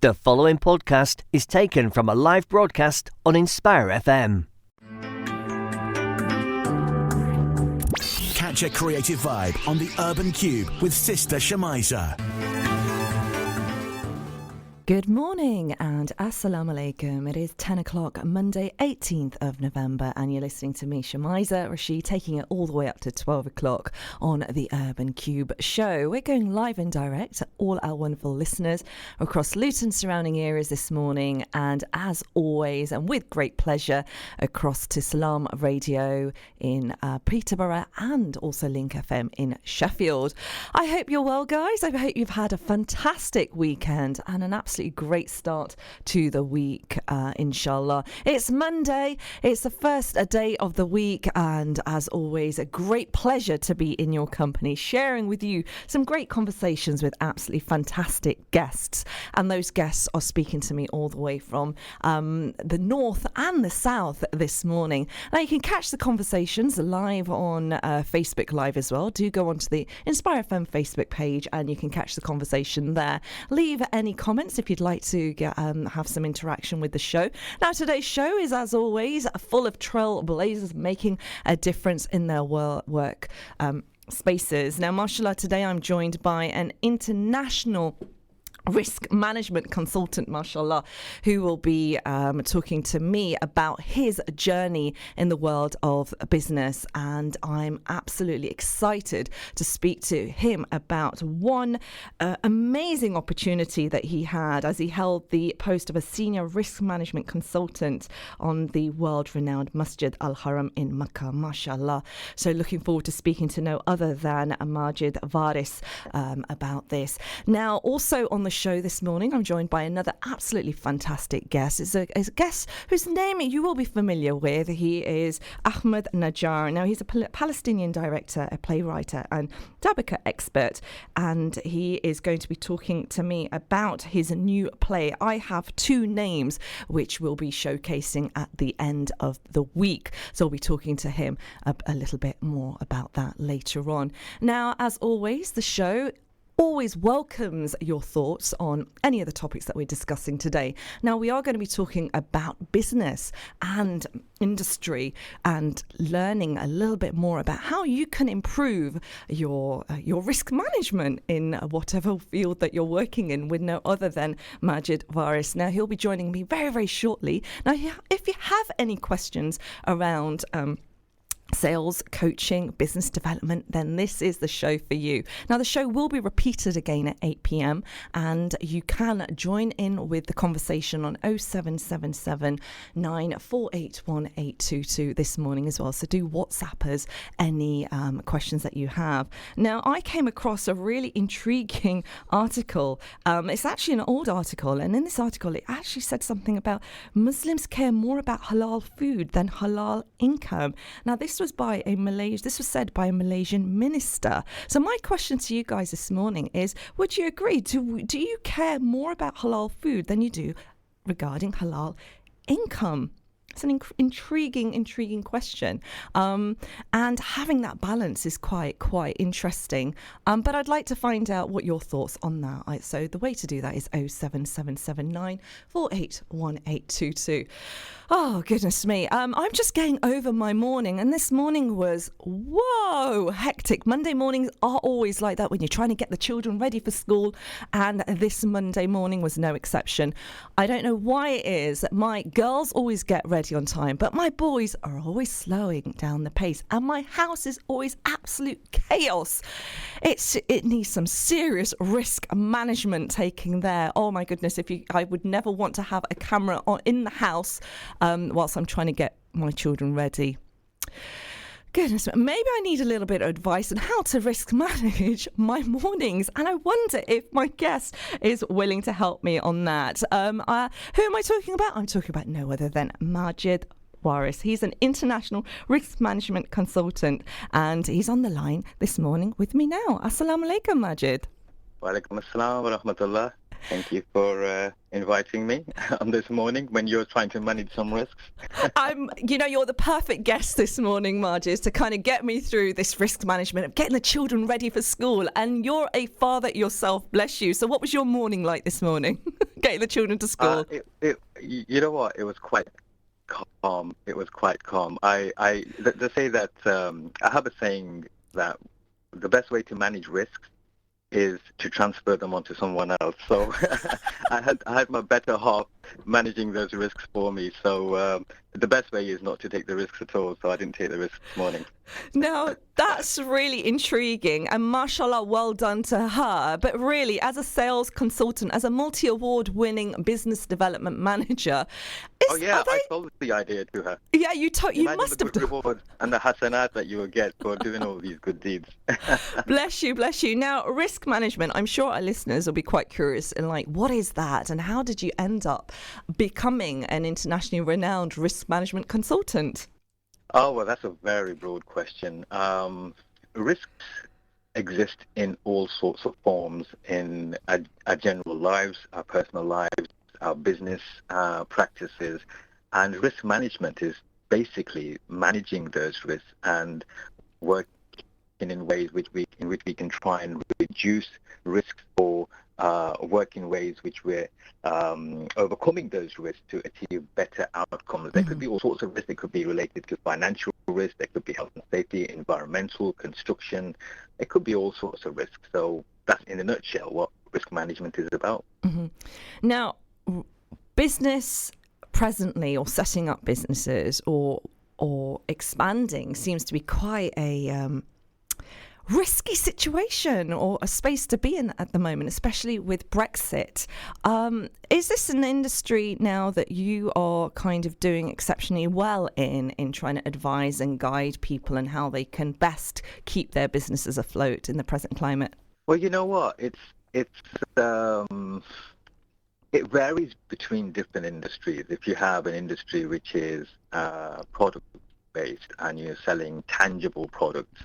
The following podcast is taken from a live broadcast on Inspire FM. Catch a creative vibe on the Urban Cube with Sister Shemiza. Good morning and Assalamu Alaikum. It is 10 o'clock, Monday, 18th of November, and you're listening to me, Shemiza Rashid, taking it all the way up to 12 o'clock on the Urban Cube show. We're going live and direct to all our wonderful listeners across Luton surrounding areas this morning, and as always, and with great pleasure, across to Salam Radio in Peterborough and also Link FM in Sheffield. I hope you're well, guys. I hope you've had a fantastic weekend and an absolutely great start to the week, inshallah. It's Monday, it's the first day of the week, and as always, a great pleasure to be in your company, sharing with you some great conversations with absolutely fantastic guests. And those guests are speaking to me all the way from the north and the south this morning. Now, you can catch the conversations live on Facebook Live as well. Do go onto the Inspire FM Facebook page and you can catch the conversation there. Leave any comments if you'd like to have some interaction with the show. Now, today's show is, as always, full of trailblazers making a difference in their work spaces. Now, mashallah, today I'm joined by an international risk management consultant, mashallah, who will be talking to me about his journey in the world of business, and I'm absolutely excited to speak to him about one amazing opportunity that he had as he held the post of a senior risk management consultant on the world-renowned Masjid Al-Haram in Makkah, mashallah. So looking forward to speaking to no other than Majid Waris about this. Now, also on the show this morning, I'm joined by another absolutely fantastic guest. It's a guest whose name you will be familiar with. He is Ahmed Najar. Now, he's a Palestinian director, a playwright, and tabaka expert, and he is going to be talking to me about his new play, I Have Two Names, which we'll be showcasing at the end of the week. So we'll be talking to him a little bit more about that later on. Now, as always, the show always welcomes your thoughts on any of the topics that we're discussing today. Now, we are going to be talking about business and industry and learning a little bit more about how you can improve your risk management in whatever field that you're working in with no other than Majid Waris. Now, he'll be joining me very, very shortly. Now, if you have any questions around sales, coaching, business development, then this is the show for you. Now, the show will be repeated again at 8 p.m. and you can join in with the conversation on 0777 948 1822 this morning as well. So do WhatsApp us any questions that you have. Now, I came across a really intriguing article. It's actually an old article, and in this article, it actually said something about Muslims care more about halal food than halal income. Now, this was said by a Malaysian minister. So my question to you guys this morning is, would you agree? Do you care more about halal food than you do regarding halal income? It's an intriguing question. And having that balance is quite interesting. But I'd like to find out what your thoughts on that. So the way to do that is 07779 481822. Oh, goodness me. I'm just getting over my morning, and this morning was, hectic. Monday mornings are always like that when you're trying to get the children ready for school, and this Monday morning was no exception. I don't know why it is that my girls always get ready on time, but my boys are always slowing down the pace, and my house is always absolute chaos. It needs some serious risk management taking there. Oh my goodness, I would never want to have a camera in the house whilst I'm trying to get my children ready. Goodness, maybe I need a little bit of advice on how to risk manage my mornings, and I wonder if my guest is willing to help me on that. Who am I talking about? I'm talking about no other than Majid Waris. He's an international risk management consultant, and he's on the line this morning with me now. Assalamu alaikum, Majid. Wa alaikum assalam wa rahmatullah. Thank you for inviting me on this morning when you're trying to manage some risks. You're the perfect guest this morning, Majid, to kind of get me through this risk management of getting the children ready for school. And you're a father yourself, bless you. So what was your morning like this morning, getting the children to school? You know what? It was quite calm. They say that I have a saying that the best way to manage risks is to transfer them onto someone else. So I had my better half managing those risks for me. So the best way is not to take the risks at all. So I didn't take the risks this morning. Now, that's really intriguing, and mashallah, well done to her. But really, as a sales consultant, as a multi-award winning business development manager, I sold the idea to her. Yeah, you must have done. Reward and the hasanat that you will get for doing all these good deeds. Bless you, bless you. Now, risk management, I'm sure our listeners will be quite curious and like, what is that? And how did you end up becoming an internationally renowned risk management consultant? Oh, well, that's a very broad question. Risks exist in all sorts of forms in our general lives, our personal lives, our business practices. And risk management is basically managing those risks and working in ways in which we can try and reduce risks or work in ways which we're overcoming those risks to achieve better outcomes. There could be all sorts of risks. It could be related to financial risk. There could be health and safety, environmental, construction. It could be all sorts of risks. So that's, in a nutshell, what risk management is about. Mm-hmm. Now, business presently, or setting up businesses or expanding, seems to be quite a risky situation, or a space to be in at the moment, especially with Brexit. Is this an industry now that you are kind of doing exceptionally well in trying to advise and guide people and how they can best keep their businesses afloat in the present climate? Well, you know what? It varies between different industries. If you have an industry which is product-based and you're selling tangible products,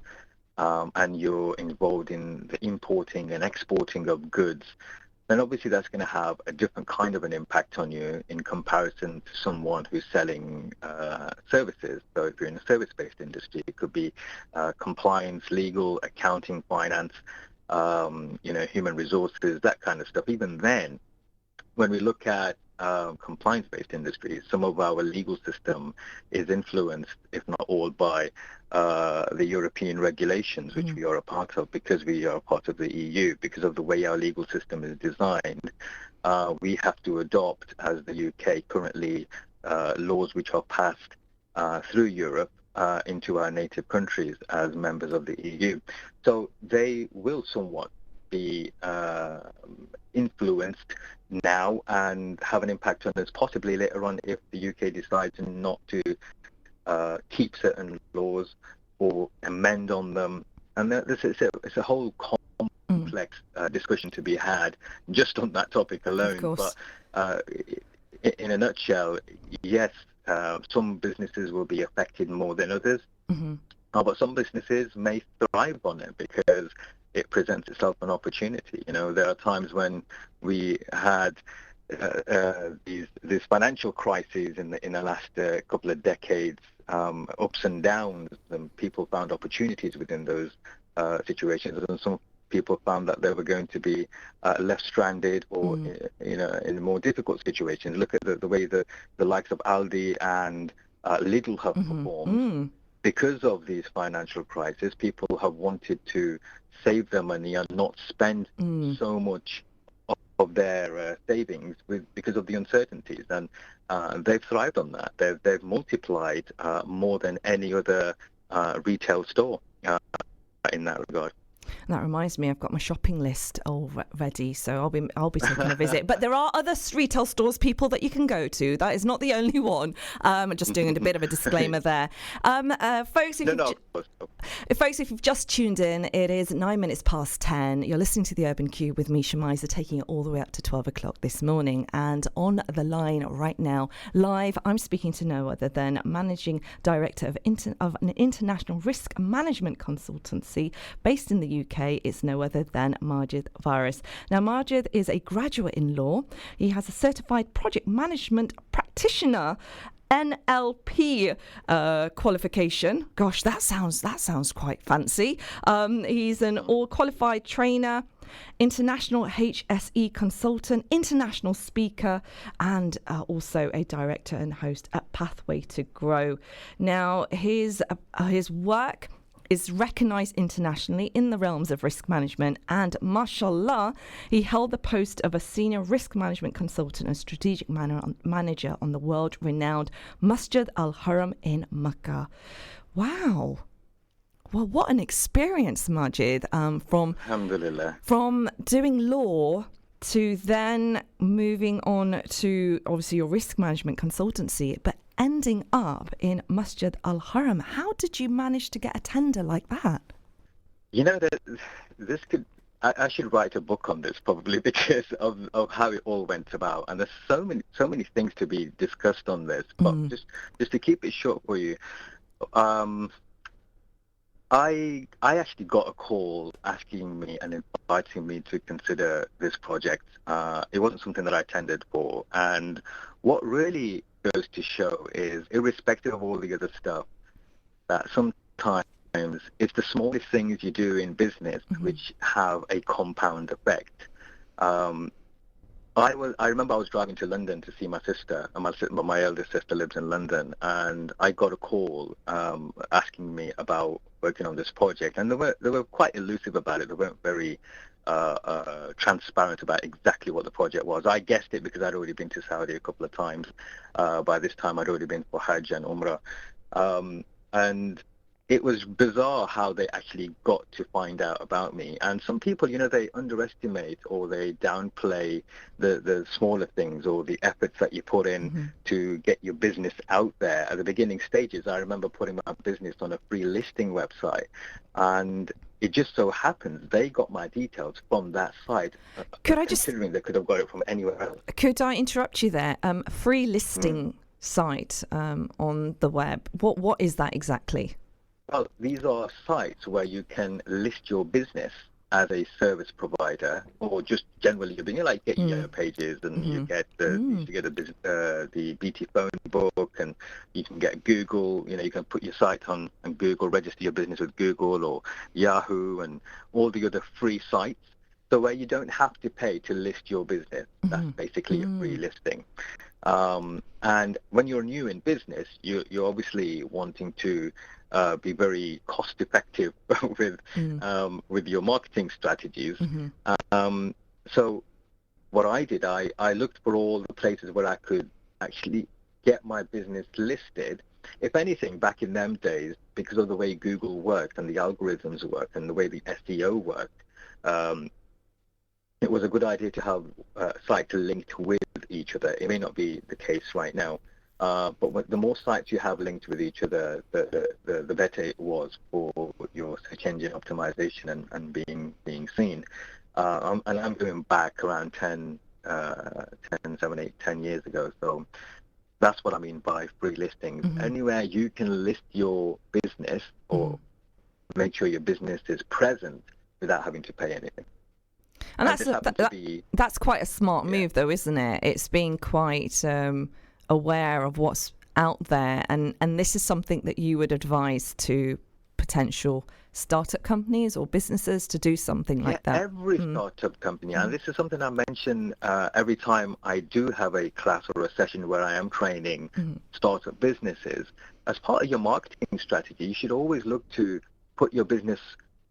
and you're involved in the importing and exporting of goods, then obviously that's going to have a different kind of an impact on you in comparison to someone who's selling services. So if you're in a service-based industry, it could be compliance, legal, accounting, finance, human resources, that kind of stuff. Even then, when we look at compliance-based industries, some of our legal system is influenced, if not all, by the European regulations, which we are a part of because we are part of the EU. Because of the way our legal system is designed, we have to adopt, as the UK currently, laws which are passed through Europe into our native countries as members of the EU. So they will somewhat be influenced now and have an impact on us possibly later on if the UK decides not to keep certain laws or amend on them. And it's a whole complex discussion to be had just on that topic alone. Of course. But in a nutshell, yes, some businesses will be affected more than others, but some businesses may thrive on it because it presents itself an opportunity. There are times when we had these financial crises in the last couple of decades, ups and downs, and people found opportunities within those situations, and some people found that they were going to be left stranded or in more difficult situations. Look at the way the likes of Aldi and Lidl have performed. Because of these financial crises, people have wanted to save their money and not spend so much of their savings because of the uncertainties, and they've thrived on that. They've multiplied more than any other retail store in that regard. That reminds me, I've got my shopping list all ready, so I'll be taking a visit. But there are other retail stores, people, that you can go to. That is not the only one. Just doing a bit of a disclaimer there. Folks, if you've just tuned in, it is 9 minutes past 10. You're listening to The Urban Cube with me, Shemiza, taking it all the way up to 12 o'clock this morning. And on the line right now, live, I'm speaking to no other than Managing Director of an international risk management consultancy based in the UK. It's no other than Majid Waris. Now, Majid is a graduate in law. He has a certified project management practitioner NLP qualification. Gosh, that sounds quite fancy. He's an all-qualified trainer, international HSE consultant, international speaker, and also a director and host at Pathway to Grow. Now, his work is recognised internationally in the realms of risk management, and mashallah, he held the post of a senior risk management consultant and strategic manager on the world-renowned Masjid Al-Haram in Mecca. Wow. Well, what an experience, Majid, from doing law to then moving on to obviously your risk management consultancy, but ending up in Masjid Al-Haram. How did you manage to get a tender like that? You know, that this could, I should write a book on this probably, because of how it all went about. And there's so many things to be discussed on this. But just to keep it short for you, I actually got a call asking me and inviting me to consider this project. It wasn't something that I tendered for. And what really goes to show is, irrespective of all the other stuff, that sometimes it's the smallest things you do in business which have a compound effect. I remember I was driving to London to see my sister, and my eldest sister lives in London, and I got a call asking me about working on this project, and they were quite elusive about it. They weren't very transparent about exactly what the project was. I guessed it because I'd already been to Saudi a couple of times. By this time, I'd already been for Hajj and Umrah, and it was bizarre how they actually got to find out about me. And some people, you know, they underestimate or they downplay the smaller things or the efforts that you put in to get your business out there. At the beginning stages, I remember putting my business on a free listing website, and it just so happens they got my details from that site. Considering they could have got it from anywhere else. Could I interrupt you there? Free listing site on the web. What is that exactly? Well, these are sites where you can list your business as a service provider, or just generally you're like get your pages, and you get the BT phone book, and you can get Google. You know, you can put your site on and Google, register your business with Google or Yahoo, and all the other free sites. So where you don't have to pay to list your business, that's basically a free listing. And when you're new in business, you're obviously wanting to be very cost effective with your marketing strategies. So what I did, I looked for all the places where I could actually get my business listed. If anything, back in them days, because of the way Google worked and the algorithms worked and the way the SEO worked, it was a good idea to have sites linked with each other. It may not be the case right now, but the more sites you have linked with each other, the better it was for your search engine optimization and being seen. And I'm going back around 10 years ago. So that's what I mean by free listings. Anywhere you can list your business or make sure your business is present without having to pay anything. And that's quite a smart move, though, isn't it? It's being quite aware of what's out there, and this is something that you would advise to potential startup companies or businesses to do something like that. Every startup company, and this is something I mention every time I do have a class or a session where I am training startup businesses. As part of your marketing strategy, you should always look to put your business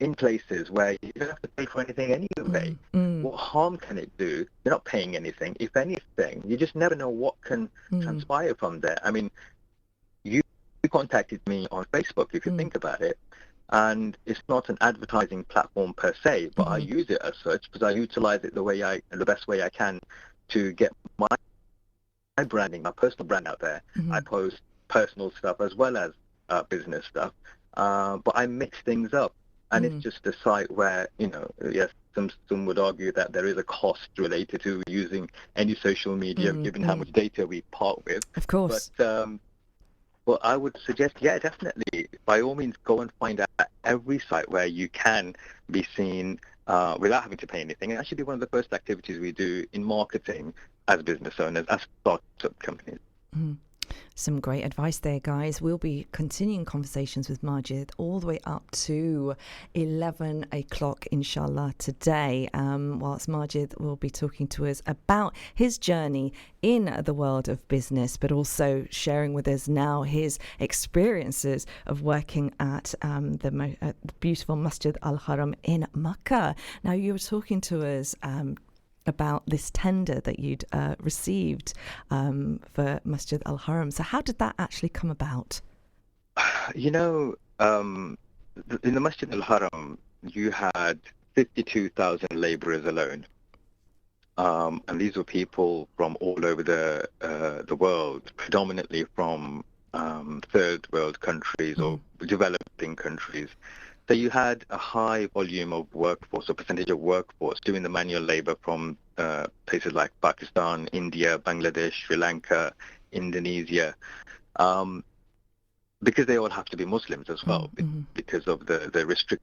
in places where you don't have to pay for anything anyway. What harm can it do? You're not paying anything. If anything, you just never know what can transpire from there. I mean, you contacted me on Facebook, if you think about it, and it's not an advertising platform per se, but I use it as such because I utilize it the best way I can to get my branding, my personal brand out there. I post personal stuff as well as business stuff, but I mix things up. And it's just a site where, you know, yes, some would argue that there is a cost related to using any social media, given how much data we part with. Of course. But Well, I would suggest, yeah, definitely. By all means, go and find out every site where you can be seen without having to pay anything. And actually, one of the first activities we do in marketing as business owners, as startup companies. Mm. Some great advice there, guys. We'll be continuing conversations with Majid all the way up to 11 o'clock, inshallah, today, whilst Majid will be talking to us about his journey in the world of business, but also sharing with us now his experiences of working at the beautiful Masjid Al-Haram in Makkah. Now, you were talking to us about this tender that you'd received for Masjid Al-Haram. So how did that actually come about? You know, in the Masjid Al-Haram, you had 52,000 laborers alone. And these were people from all over the world, predominantly from third world countries or developing countries. So you had a high volume of workforce, or percentage of workforce, doing the manual labor from places like Pakistan, India, Bangladesh, Sri Lanka, Indonesia, because they all have to be Muslims as well, because of the restrictions.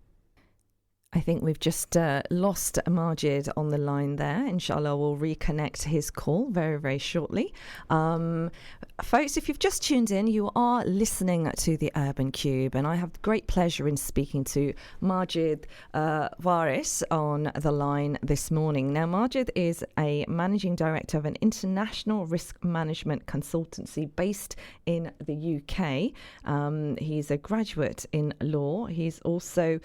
I think we've just lost Majid on the line there. Inshallah, we'll reconnect his call very, very shortly. Folks, if you've just tuned in, you are listening to the Urban Cube, and I have great pleasure in speaking to Majid Waris on the line this morning. Now, Majid is a managing director of an international risk management consultancy based in the UK. He's a graduate in law. He's also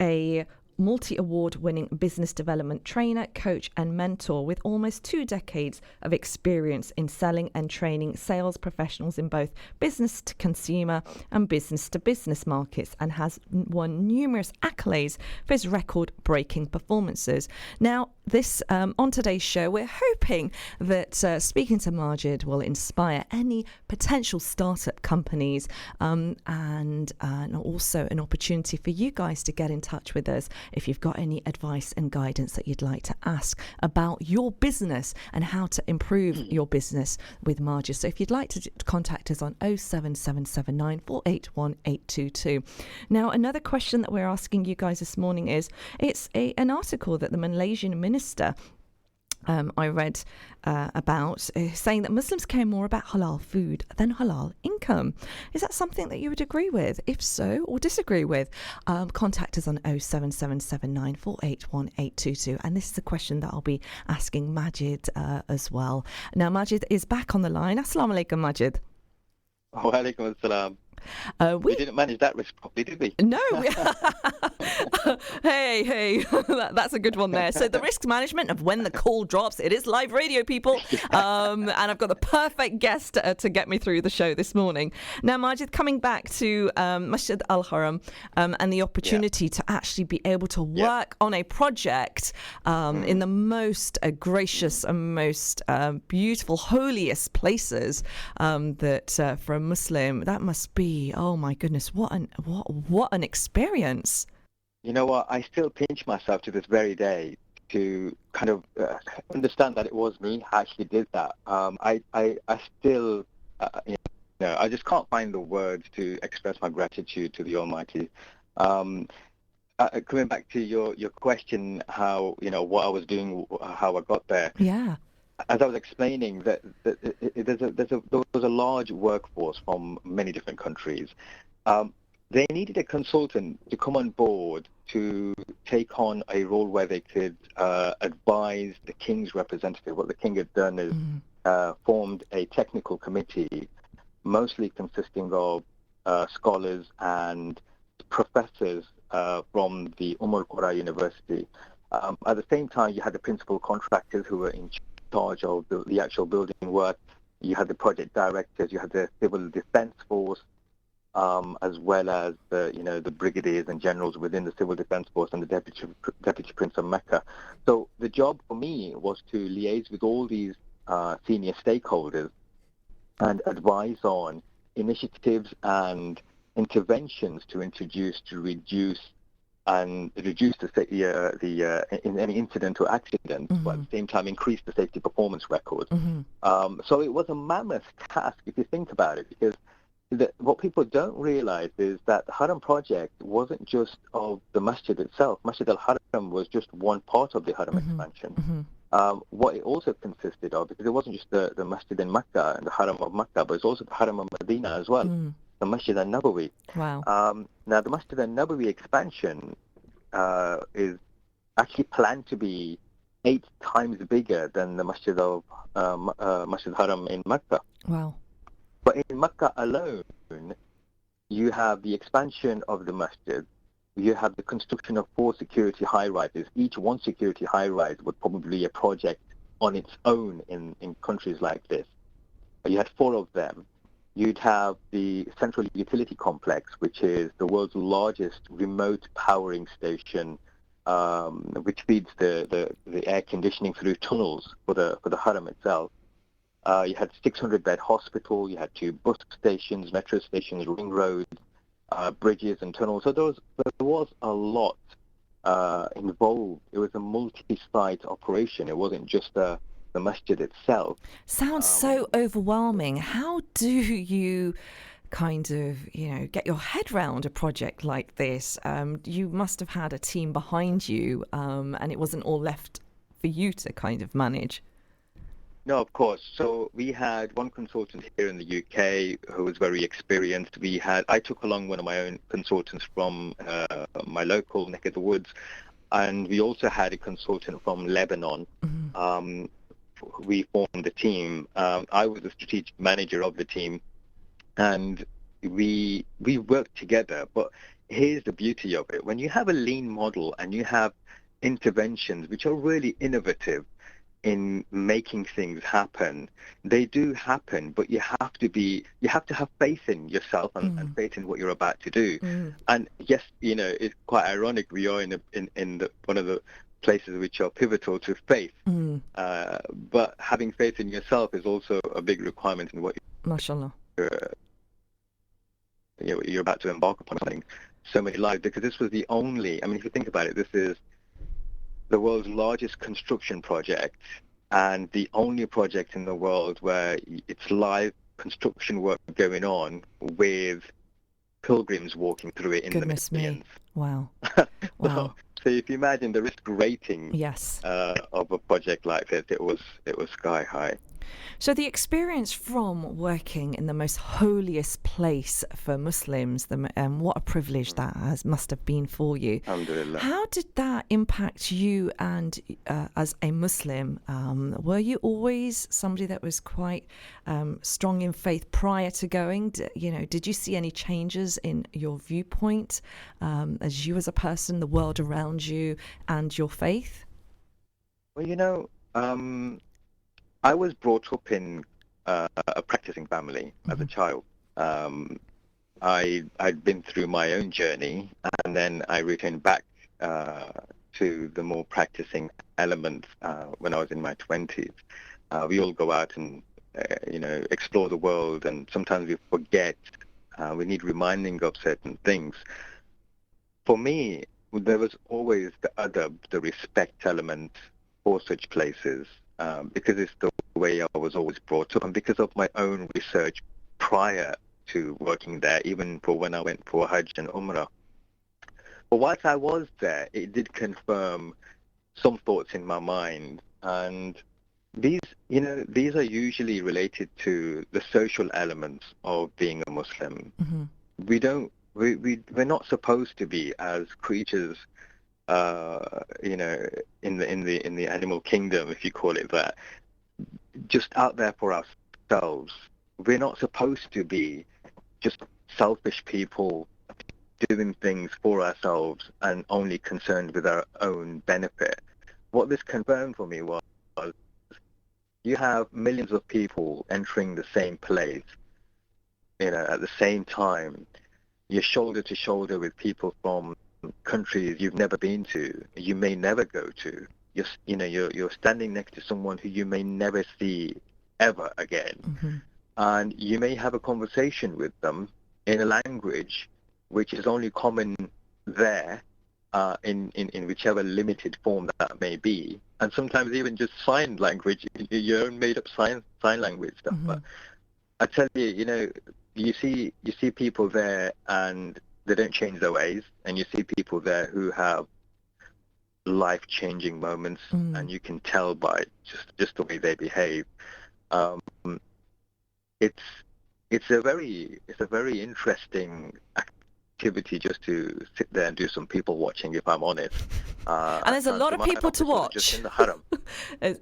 a multi-award winning business development trainer, coach and mentor with almost 2 decades of experience in selling and training sales professionals in both business to consumer and business to business markets, and has won numerous accolades for his record-breaking performances. Now, this on today's show, we're hoping that speaking to Majid will inspire any potential startup companies and also an opportunity for you guys to get in touch with us if you've got any advice and guidance that you'd like to ask about your business and how to improve your business with Majid. So if you'd like to contact us on 07779 481 822. Now, another question that we're asking you guys this morning is, it's an article that the Malaysian minister I read about saying that Muslims care more about halal food than halal income. Is that something that you would agree with? If so, or disagree with, contact us on 07779 481 822. And this is a question that I'll be asking Majid as well. Now, Majid is back on the line. Assalamu alaikum, Majid. Wa alaikum assalam. We didn't manage that risk properly, did we? No. Hey, that's a good one there. So the risk management of when the call drops, it is live radio, people. And I've got the perfect guest to get me through the show this morning. Now, Majid, coming back to Masjid Al-Haram and the opportunity to actually be able to work on a project in the most gracious and most beautiful, holiest places that for a Muslim, that must be, oh my goodness, what an experience. You know what? I still pinch myself to this very day to kind of understand that it was me who actually did that. I still, I just can't find the words to express my gratitude to the Almighty. Coming back to your question, how, what I was doing, how I got there. Yeah. As I was explaining, that there was a large workforce from many different countries. They needed a consultant to come on board to take on a role where they could advise the king's representative. What the king had done is formed a technical committee, mostly consisting of scholars and professors from the Al-Qura University. At the same time, you had the principal contractors who were in charge of the actual building work. You had the project directors, you had the civil defense force, as well as the brigadiers and generals within the civil defense force and the deputy prince of Mecca. So the job for me was to liaise with all these senior stakeholders and advise on initiatives and interventions to reduce and reduce any incident or accident, but at the same time increase the safety performance record. So it was a mammoth task if you think about it, because what people don't realize is that the Haram project wasn't just of the masjid itself. Masjid al-Haram was just one part of the Haram expansion. What it also consisted of, because it wasn't just the masjid in Mecca and the Haram of Mecca, but it's also the Haram of Medina as well, the Masjid al-Nabawi. Wow. Now, the Masjid al-Nabawi expansion is actually planned to be 8 times bigger than the Masjid Haram in Mecca. Wow. But in Mecca alone, you have the expansion of the masjid. You have the construction of 4 security high-rises. Each one security high-rise would probably be a project on its own in countries like this. You had 4 of them. You'd have the central utility complex, which is the world's largest remote powering station, which feeds the air conditioning through tunnels for the Haram itself. You had 600-bed hospital. You had 2 bus stations, metro stations, ring roads, bridges and tunnels. So there was a lot involved. It was a multi-site operation. It wasn't just the masjid itself. Sounds so overwhelming. How do you kind of, get your head round a project like this? You must have had a team behind you, and it wasn't all left for you to kind of manage. No, of course. So we had one consultant here in the UK who was very experienced. I took along one of my own consultants from my local neck of the woods, and we also had a consultant from Lebanon. We formed a team. I was the strategic manager of the team, and we worked together. But here's the beauty of it. When you have a lean model and you have interventions which are really innovative in making things happen, they do happen, but you have to have faith in yourself and faith in what you're about to do. And yes, it's quite ironic, we are in one of the places which are pivotal to faith, but having faith in yourself is also a big requirement in what Mashallah. You're about to embark upon something. So many lives, because this was the only, if you think about it, this is the world's largest construction project and the only project in the world where it's live construction work going on with pilgrims walking through it in Goodness the millions. Me. Wow. Wow. So if you imagine the risk rating of a project like this, it was sky high. So the experience from working in the most holiest place for Muslims, what a privilege that must have been for you. Alhamdulillah. How did that impact you and as a Muslim? Were you always somebody that was quite strong in faith prior to going? Did you see any changes in your viewpoint as you as a person, the world around you, and your faith? Well, I was brought up in a practicing family as a child. I'd been through my own journey, and then I returned back to the more practicing elements when I was in my 20s. We all go out and explore the world, and sometimes we forget. We need reminding of certain things. For me, there was always the adab, the respect element for such places. Because it's the way I was always brought up, and because of my own research prior to working there, even for when I went for Hajj and Umrah. But whilst I was there, it did confirm some thoughts in my mind, and these are usually related to the social elements of being a Muslim. We're not supposed to be, as creatures in the animal kingdom, if you call it that, just out there for ourselves. We're not supposed to be just selfish people doing things for ourselves and only concerned with our own benefit. What this confirmed for me was you have millions of people entering the same place, at the same time. You're shoulder to shoulder with people from countries you've never been to, you may never go to. You're standing next to someone who you may never see ever again, and you may have a conversation with them in a language which is only common there, in whichever limited form that may be, and sometimes even just sign language, your own made up sign language stuff. Mm-hmm. But I tell you, you see people there and they don't change their ways, and you see people there who have life-changing moments, and you can tell by just the way they behave. It's a very interesting activity just to sit there and do some people watching, if I'm honest. And there's a lot of people to watch. Just in the haram.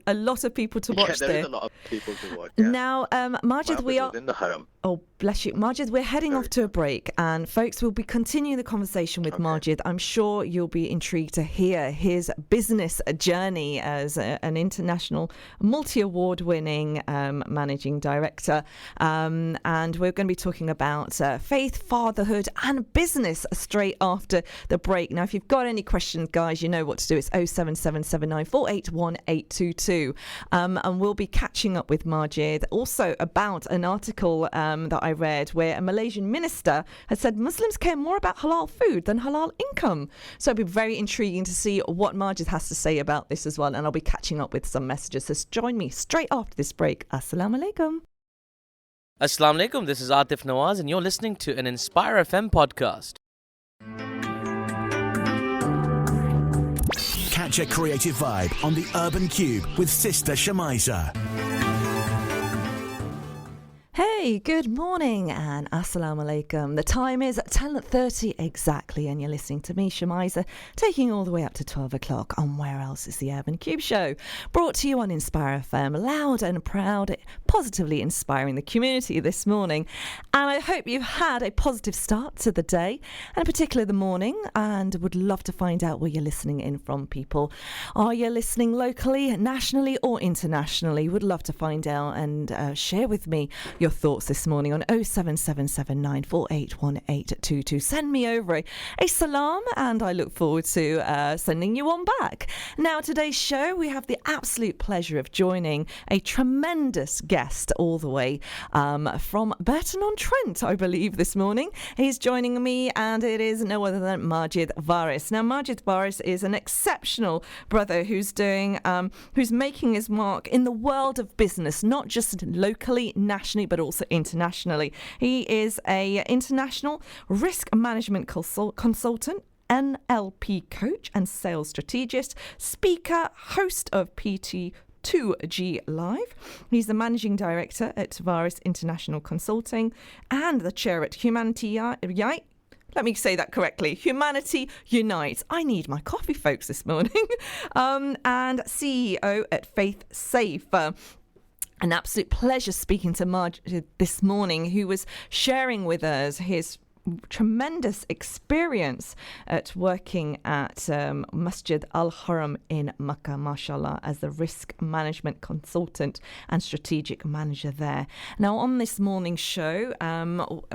A lot of people to watch there there. is a lot of people to watch. Yeah. Now, Majid, we are in the haram. Oh, bless you. Majid, we're heading off to a break, and folks, we'll be continuing the conversation with Majid. I'm sure you'll be intrigued to hear his business journey as an international multi-award winning managing director. And we're going to be talking about faith, fatherhood and business straight after the break. Now, if you've got any questions, guys, you know what to do. It's 07779481822. And we'll be catching up with Majid also about an article that I read where a Malaysian minister has said Muslims care more about halal food than halal income. So it'll be very intriguing to see what Majid has to say about this as well. And I'll be catching up with some messages. So join me straight after this break. Assalamu alaikum. Assalamu alaikum. This is Atif Nawaz, and you're listening to an Inspire FM podcast. Catch a creative vibe on the Urban Cube with Sister Shemiza. Hey, good morning and assalamu alaikum. The time is 10:30 exactly, and you're listening to me, Shemiza, taking all the way up to 12 o'clock on Where Else is the Urban Cube Show, brought to you on Inspire FM, loud and proud, positively inspiring the community this morning. And I hope you've had a positive start to the day, and in particular the morning, and would love to find out where you're listening in from, people. Are you listening locally, nationally or internationally? Would love to find out and share with me your thoughts this morning on 07779481822. Send me over a salam, and I look forward to sending you one back. Now, today's show, we have the absolute pleasure of joining a tremendous guest all the way from Burton-on-Trent, I believe, this morning. He's joining me, and it is no other than Majid Waris. Now, Majid Waris is an exceptional brother who's making his mark in the world of business, not just locally, nationally, but also internationally. He is a international risk management consultant, NLP coach and sales strategist, speaker, host of PT2G Live. He's the managing director at Waris International Consulting and the chair at Humanity Unite. Let me say that correctly. Humanity Unite. I need my coffee, folks, this morning. And CEO at Faith Safe. An absolute pleasure speaking to Majid this morning, who was sharing with us his tremendous experience at working at Masjid Al Haram in Makkah, mashallah, as the risk management consultant and strategic manager there. Now, on this morning's show,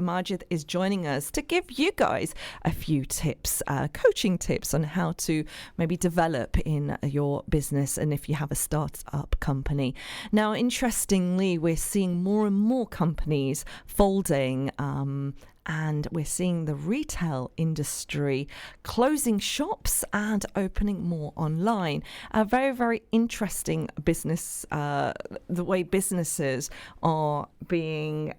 Majid is joining us to give you guys a few tips, coaching tips on how to maybe develop in your business, and if you have a start-up company. Now, interestingly, we're seeing more and more companies folding, and we're seeing the retail industry closing shops and opening more online. A very, very interesting business, the way businesses are being,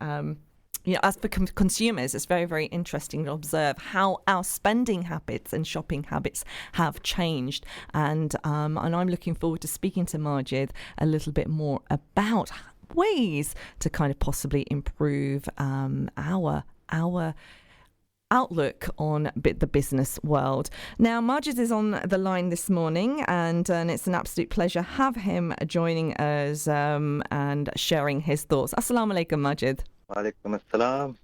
as for consumers, it's very, very interesting to observe how our spending habits and shopping habits have changed. And I'm looking forward to speaking to Majid a little bit more about ways to kind of possibly improve our outlook on the business world. Now, Majid is on the line this morning, and it's an absolute pleasure to have him joining us and sharing his thoughts. Assalamu alaikum, Majid. Wa alaikum assalam.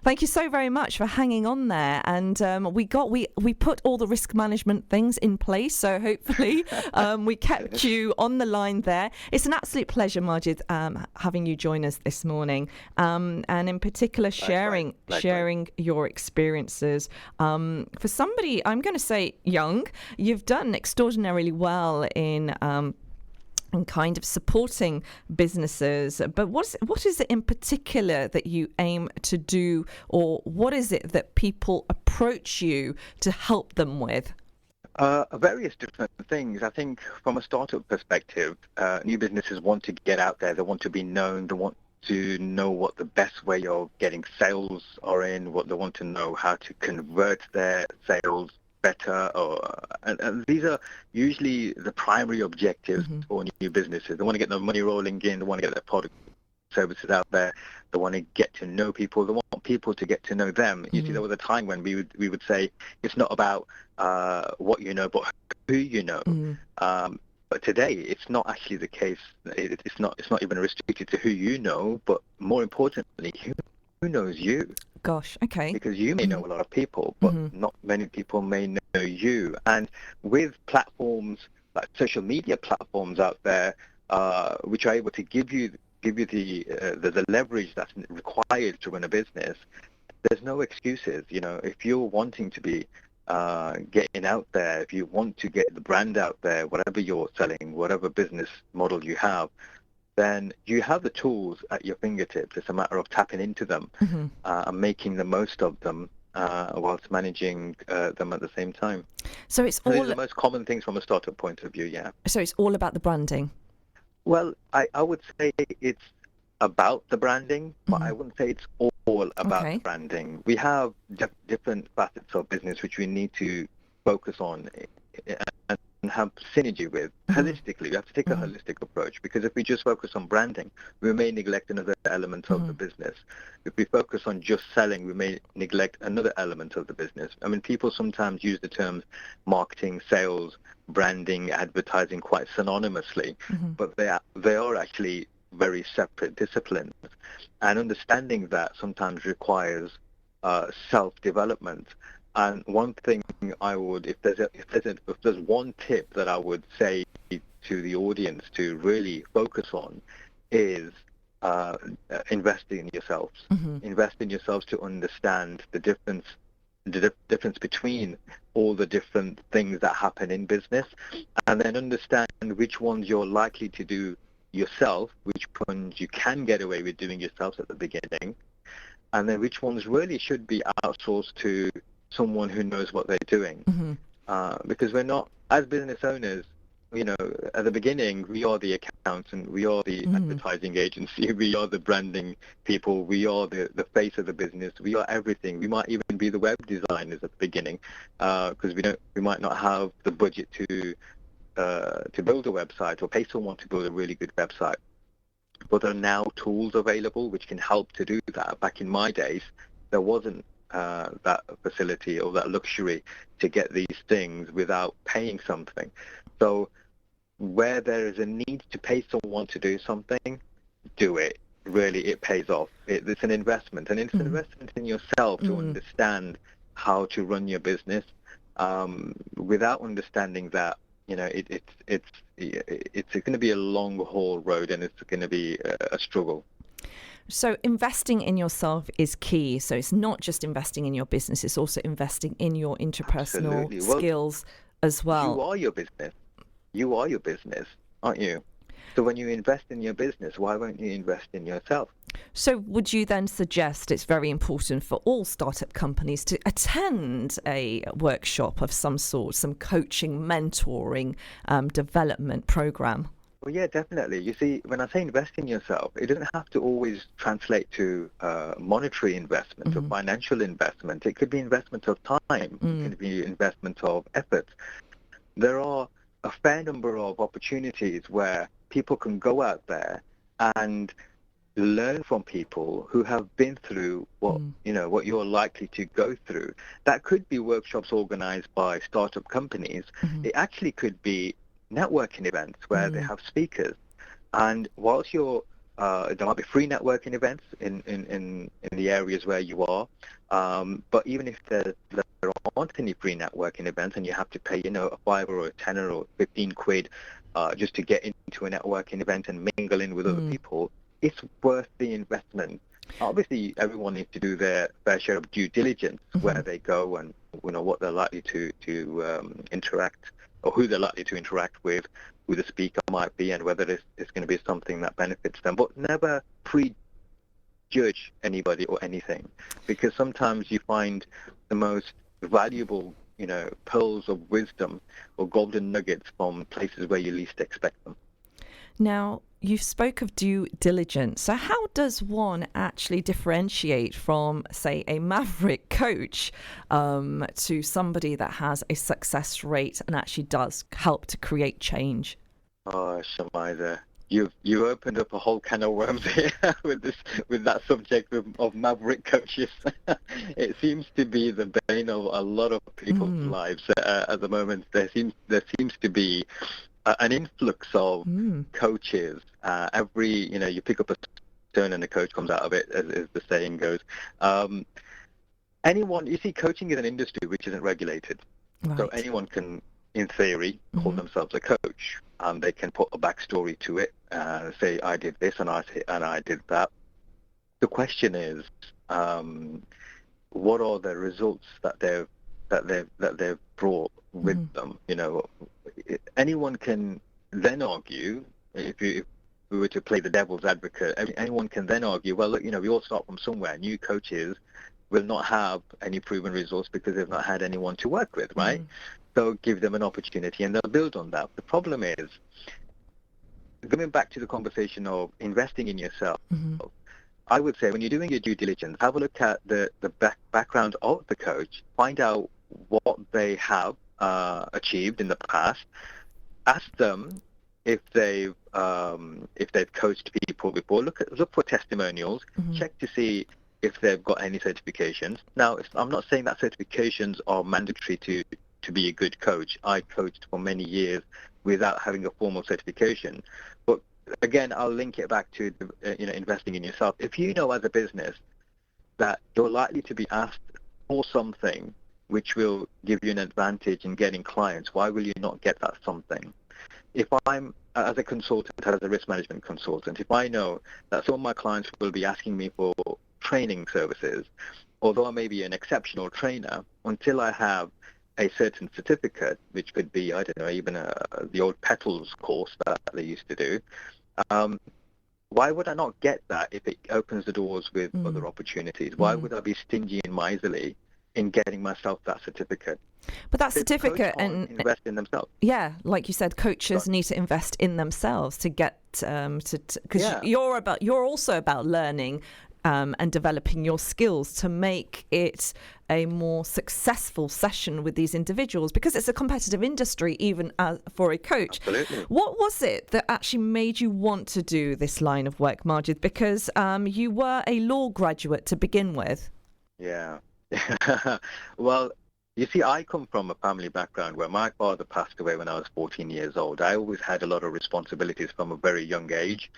Thank you so very much for hanging on there, and we put all the risk management things in place, so hopefully we kept you on the line there. It's an absolute pleasure, Majid, having you join us this morning, and in particular sharing your experiences. For somebody, I'm going to say young, you've done extraordinarily well in and kind of supporting businesses, but what is it in particular that you aim to do, or what is it that people approach you to help them with? Various different things. I think from a startup perspective, new businesses want to get out there. They want to be known. They want to know what the best way of getting sales are in, what they want to know how to convert their sales better. And these are usually the primary objectives for new businesses. They want to get their money rolling in. They want to get their product services out there. They want to get to know people. They want people to get to know them. You see, there was a time when we would say it's not about what you know, but who you know. But today, it's not actually the case. It's not even restricted to who you know, but more importantly, who knows you. Gosh, okay. Because you may know a lot of people, but not many people may know you. And with platforms like social media platforms out there, which are able to give you the leverage that's required to run a business, there's no excuses. You know, if you're wanting to be getting out there, if you want to get the brand out there, whatever you're selling, whatever business model you have, then you have the tools at your fingertips. It's a matter of tapping into them and making the most of them whilst managing them at the same time. So it's all... These are the most common things from a startup point of view, yeah. So it's all about the branding? Well, I would say it's about the branding, but I wouldn't say it's all about the branding. We have different facets of business which we need to focus on and have synergy with holistically. We have to take a holistic approach, because if we just focus on branding, we may neglect another element of the business. If we focus on just selling, we may neglect another element of the business. I mean, people sometimes use the terms marketing, sales, branding, advertising quite synonymously, but they are actually very separate disciplines. And understanding that sometimes requires self-development. And one thing I would, if there's one tip that I would say to the audience to really focus on, is investing in yourselves. Invest in yourselves to understand the difference between all the different things that happen in business, and then understand which ones you're likely to do yourself, which ones you can get away with doing yourselves at the beginning, and then which ones really should be outsourced to someone who knows what they're doing. Because we're not, as business owners, you know, at the beginning, we are the accountant, we are the advertising agency, we are the branding people, we are the face of the business, we are everything. We might even be the web designers at the beginning, because we might not have the budget to build a website or pay someone to build a really good website. But there are now tools available which can help to do that. Back in my days, there wasn't that facility or that luxury to get these things without paying something. So where there is a need to pay someone to do something, do it. Really, it pays off. It's an investment, and it's an investment in yourself to understand how to run your business. Without understanding that, you know, it's going to be a long haul road, and it's going to be a struggle. So investing in yourself is key. So it's not just investing in your business, it's also investing in your interpersonal skills as well. You are your business. You are your business, aren't you? So when you invest in your business, why won't you invest in yourself? So would you then suggest it's very important for all startup companies to attend a workshop of some sort, some coaching, mentoring, development program? Well, yeah, definitely. You see, when I say invest in yourself, it doesn't have to always translate to monetary investment or financial investment. It could be investment of time. It could be investment of effort. There are a fair number of opportunities where people can go out there and learn from people who have been through what you're likely to go through. That could be workshops organized by startup companies. It actually could be networking events where they have speakers, and whilst there might be free networking events in the areas where you are, but even if there aren't any free networking events and you have to pay, you know, a $5 or a $10 or 15 quid just to get into a networking event and mingle in with other people, it's worth the investment. Obviously, everyone needs to do their fair share of due diligence where they go and, you know, what they're likely to interact, or who they're likely to interact with, who the speaker might be, and whether it's going to be something that benefits them. But never prejudge anybody or anything, because sometimes you find the most valuable pearls of wisdom or golden nuggets from places where you least expect them. Now, you spoke of due diligence. So how does one actually differentiate from, say, a maverick coach to somebody that has a success rate and actually does help to create change? Oh, Shemiza, you opened up a whole can of worms here with that subject of maverick coaches. It seems to be the bane of a lot of people's lives at the moment. There seems to be an influx of coaches. You pick up a stone and a coach comes out of it, as the saying goes. You see, coaching is an industry which isn't regulated. Right. So anyone can, in theory, call themselves a coach. They can put a backstory to it, say, I did this and I did that. The question is, what are the results that they've brought with them? Anyone can then argue, if we were to play the devil's advocate, anyone can then argue, well, look, we all start from somewhere. New coaches will not have any proven results because they've not had anyone to work with, right? So give them an opportunity and they'll build on that. The problem is, going back to the conversation of investing in yourself, I would say when you're doing your due diligence, have a look at the background of the coach, find out what they have achieved in the past. Ask them if they've coached people before. Look for testimonials. Check to see if they've got any certifications. Now, I'm not saying that certifications are mandatory to be a good coach. I coached for many years without having a formal certification. But again, I'll link it back to investing in yourself. If you know as a business that you're likely to be asked for something which will give you an advantage in getting clients, why will you not get that something? If I'm, as a consultant, as a risk management consultant, if I know that some of my clients will be asking me for training services, although I may be an exceptional trainer, until I have a certain certificate, which could be, I don't know, even the old Petals course that they used to do, why would I not get that if it opens the doors with other opportunities? Why would I be stingy and miserly in getting myself that certificate? But that certificate and invest in themselves. Yeah, like you said, coaches need to invest in themselves to get because you're also about learning and developing your skills to make it a more successful session with these individuals, because it's a competitive industry even for a coach. Absolutely. What was it that actually made you want to do this line of work, Majid? Because you were a law graduate to begin with. Yeah. Well, you see, I come from a family background where my father passed away when I was 14 years old. I always had a lot of responsibilities from a very young age.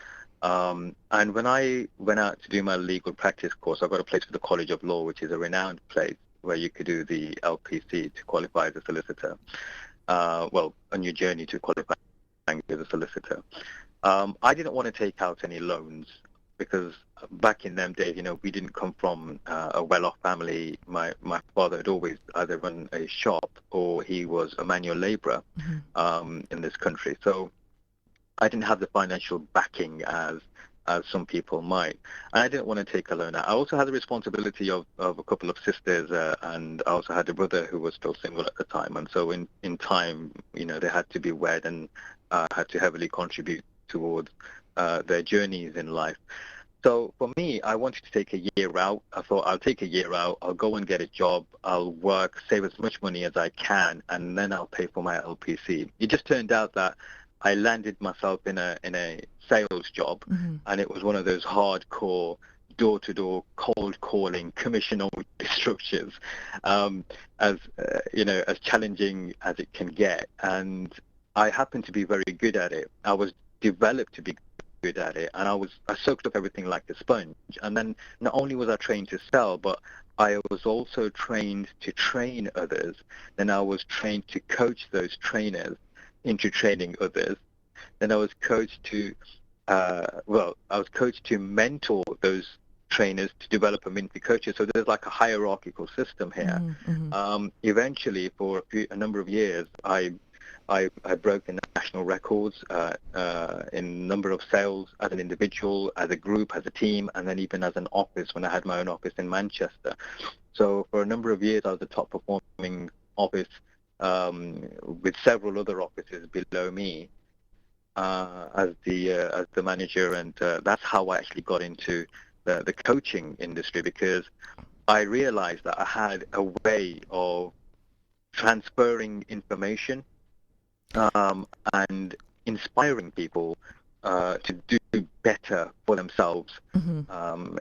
And when I went out to do my legal practice course, I got a place for the College of Law, which is a renowned place where you could do the LPC to qualify as a solicitor. On your journey to qualify as a solicitor. I didn't want to take out any loans because back in them days, we didn't come from a well-off family. My father had always either run a shop or he was a manual labourer in this country. So I didn't have the financial backing as some people might. And I didn't want to take a loan out. I also had the responsibility of a couple of sisters, and I also had a brother who was still single at the time. And so in time, they had to be wed and had to heavily contribute towards their journeys in life. So for me, I wanted to take a year out. I thought I'll take a year out. I'll go and get a job. I'll work, save as much money as I can, and then I'll pay for my LPC. It just turned out that I landed myself in a sales job, and it was one of those hardcore door-to-door cold calling commission-only structures, as challenging as it can get. And I happened to be very good at it. I was developed to be good at it, and I soaked up everything like a sponge. And then not only was I trained to sell, but I was also trained to train others. Then I was trained to coach those trainers into training others. Then I was coached to mentor those trainers to develop them into coaches. So there's like a hierarchical system here. Eventually, for a number of years, I broke the national records in number of sales as an individual, as a group, as a team, and then even as an office when I had my own office in Manchester. So for a number of years, I was the top performing office with several other offices below me as the manager, and that's how I actually got into the coaching industry, because I realized that I had a way of transferring information and inspiring people to do better for themselves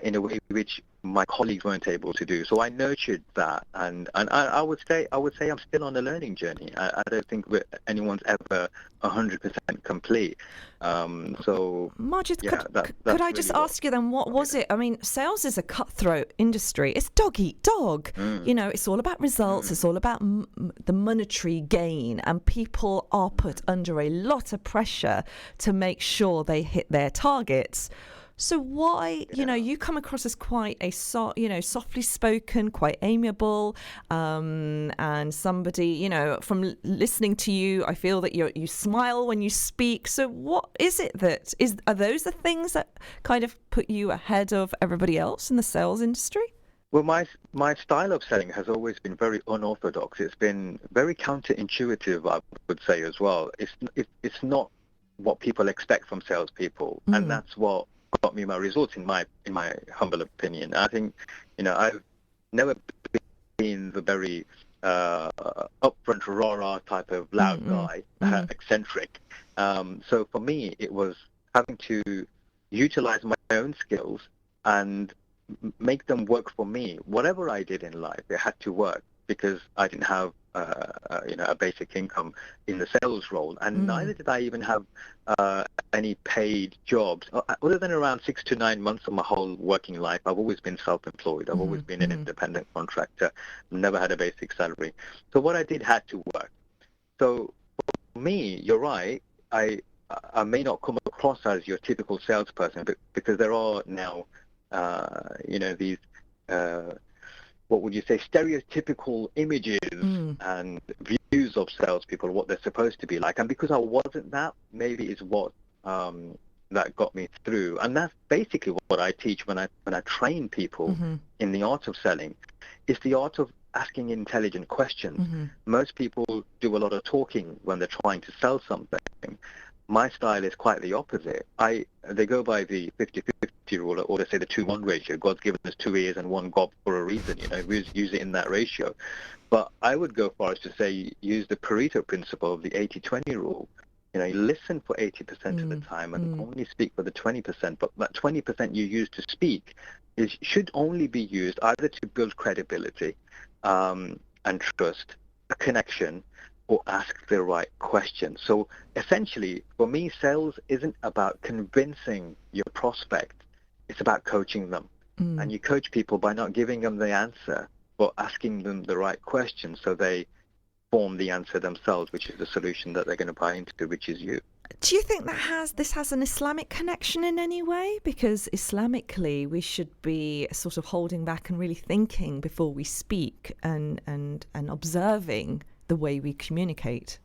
in a way which my colleagues weren't able to do. So I nurtured that, and I would say I'm still on a learning journey. I don't think anyone's ever 100% complete. So Majid, yeah, could I just ask you then, what was it? I mean, sales is a cutthroat industry. It's dog eat dog. You know, it's all about results. It's all about the monetary gain, and people are put under a lot of pressure to make sure they hit their targets. So why, you know, you come across as quite a softly spoken, quite amiable, and somebody, you know, from listening to you, I feel that you smile when you speak. So what is it are those the things that kind of put you ahead of everybody else in the sales industry? Well, my style of selling has always been very unorthodox. It's been very counterintuitive, I would say, as well. It's not what people expect from salespeople, and that's what got me my results, in my humble opinion. I think, you know, I've never been the very upfront, rah-rah type of loud guy, eccentric. So for me, it was having to utilize my own skills and make them work for me. Whatever I did in life, it had to work, because I didn't have a basic income in the sales role, and neither did I even have any paid jobs. Other than around 6 to 9 months of my whole working life, I've always been self-employed. I've always been an independent contractor, never had a basic salary. So what I did had to work. So for me, you're right, I may not come across as your typical salesperson, but because there are now these what would you say, stereotypical images and views of salespeople, what they're supposed to be like. And because I wasn't that, maybe is what that got me through. And that's basically what I teach when I train people in the art of selling. It's the art of asking intelligent questions. Most people do a lot of talking when they're trying to sell something. My style is quite the opposite. They go by the 50-50 rule, or they say the 2-1 ratio. God's given us 2 ears and 1 gob for a reason. You know, we use it in that ratio. But I would go far as to say use the Pareto principle of the 80-20 rule. You know, you listen for 80% of the time and only speak for the 20%. But that 20% you use to speak should only be used either to build credibility and trust, a connection, or ask the right question. So essentially, for me, sales isn't about convincing your prospect. It's about coaching them. And you coach people by not giving them the answer, but asking them the right question so they form the answer themselves, which is the solution that they're going to buy into, which is you. Do you think this has an Islamic connection in any way? Because Islamically, we should be sort of holding back and really thinking before we speak and observing the way we communicate.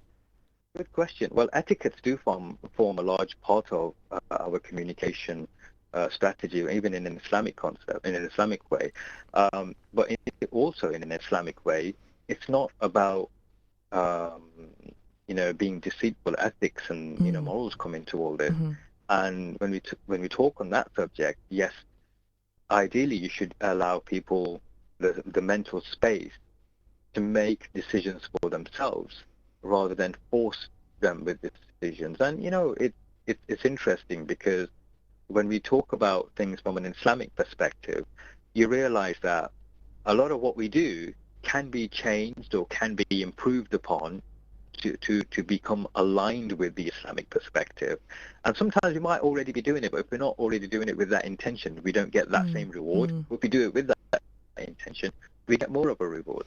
Good question. Well, etiquettes do form a large part of our communication strategy, even in an Islamic concept, in an Islamic way. But also in an Islamic way, it's not about being deceitful. Ethics and morals come into all this. And when we talk on that subject, yes, ideally you should allow people the mental space to make decisions for themselves rather than force them with decisions. And it's interesting, because when we talk about things from an Islamic perspective, you realize that a lot of what we do can be changed or can be improved upon to become aligned with the Islamic perspective. And sometimes we might already be doing it, but if we're not already doing it with that intention, we don't get that same reward. If we do it with that intention, we get more of a reward.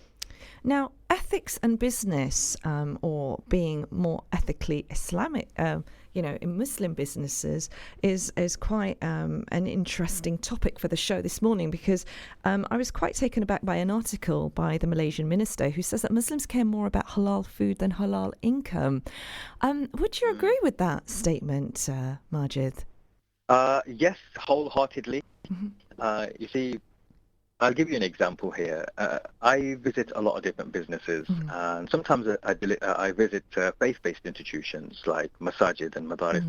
Now, ethics and business, or being more ethically Islamic, in Muslim businesses, is quite an interesting topic for the show this morning, because I was quite taken aback by an article by the Malaysian minister who says that Muslims care more about halal food than halal income. Would you agree with that statement, Majid? Yes, wholeheartedly. You see, I'll give you an example here. I visit a lot of different businesses, and sometimes I visit faith-based institutions like Masajid and Madaris.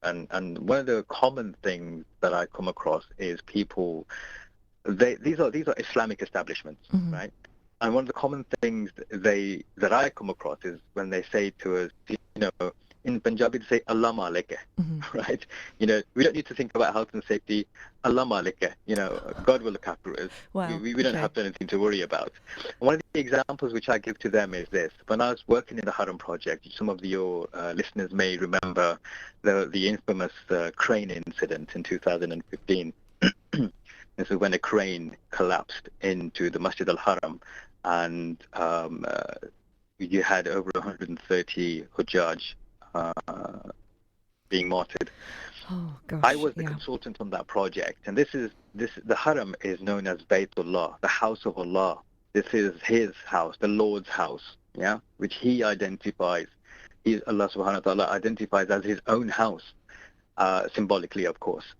And one of the common things that I come across is people. These are Islamic establishments, right? And one of the common things that I come across is when they say to us, in Punjabi they say Allah Malike, right? We don't need to think about health and safety. Allah Malike, God will look after us. Wow. We don't have anything to worry about. One of the examples which I give to them is this. When I was working in the Haram project, some of your listeners may remember the infamous crane incident in 2015. This is when a crane collapsed into the Masjid al-Haram, and you had over 130 Hujjaj being martyred. Oh gosh! I was the consultant on that project, and the Haram is known as Baytullah, the house of Allah. This is His house, the Lord's house, which He identifies. Allah Subhanahu wa Taala identifies as His own house, symbolically, of course.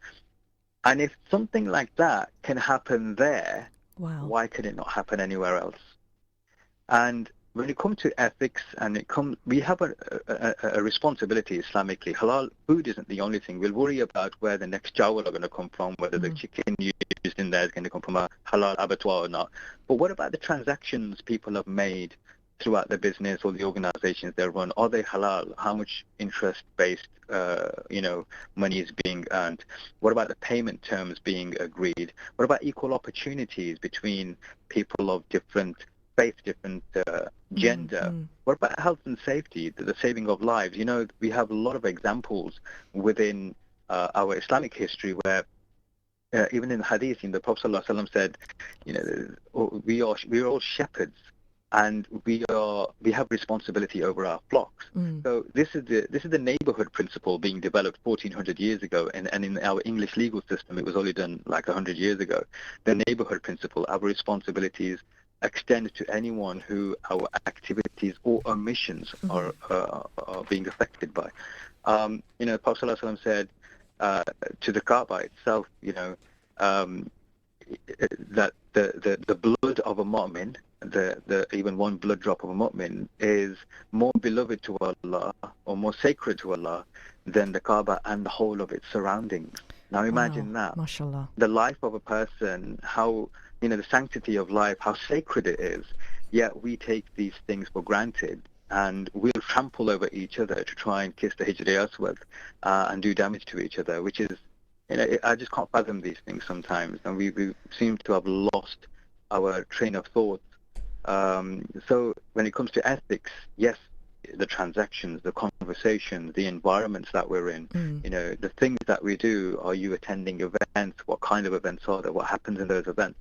And if something like that can happen there, why can it not happen anywhere else? And when it comes to ethics, we have a responsibility Islamically. Halal food isn't the only thing. We'll worry about where the next jawal are going to come from, whether the chicken used in there is going to come from a halal abattoir or not. But what about the transactions people have made throughout the business or the organizations they run? Are they halal? How much interest-based money is being earned? What about the payment terms being agreed? What about equal opportunities between people of different faith, different gender? What about health and safety, the saving of lives? We have a lot of examples within our Islamic history where even in Hadith, the Prophet ﷺ said, we are all shepherds, and we have responsibility over our flocks. So this is the neighborhood principle being developed 1400 years ago, and in our English legal system it was only done like 100 years ago. The neighborhood principle, our responsibilities extend to anyone who our activities or omissions are being affected by. The Prophet ﷺ said to the Kaaba itself, that the blood of a mu'min, the even one blood drop of a mu'min, is more beloved to Allah or more sacred to Allah than the Kaaba and the whole of its surroundings. Now imagine that. Mashallah. The life of a person, how, the sanctity of life, how sacred it is, yet we take these things for granted, and we'll trample over each other to try and kiss the Hijri Aswad and do damage to each other, which is, I just can't fathom these things sometimes, and we seem to have lost our train of thought. So when it comes to ethics, yes, the transactions, the conversations, the environments that we're in, the things that we do. Are you attending events? What kind of events are there? What happens in those events?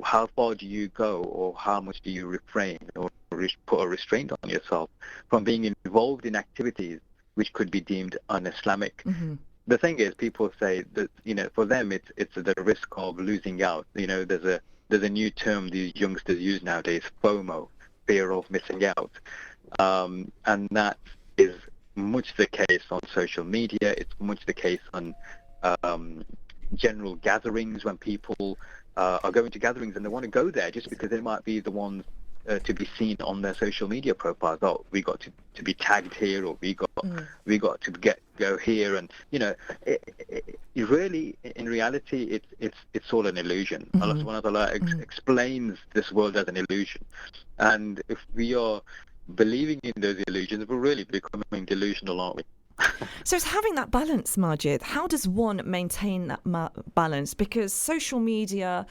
How far do you go, or how much do you refrain or put a restraint on yourself from being involved in activities which could be deemed un-Islamic? The thing is, people say that, for them it's the risk of losing out. There's a new term these youngsters use nowadays, FOMO, fear of missing out. And that is much the case on social media. It's much the case on general gatherings, when people are going to gatherings and they want to go there just because they might be the ones to be seen on their social media profiles. Oh, we got to be tagged here, or we got to go here, and it really, in reality, it's all an illusion. Allah Subhanahu wa Taala explains this world as an illusion, and if we are believing in those illusions, we're really becoming delusional, aren't we? So it's having that balance, Majid. How does one maintain that balance? Because social media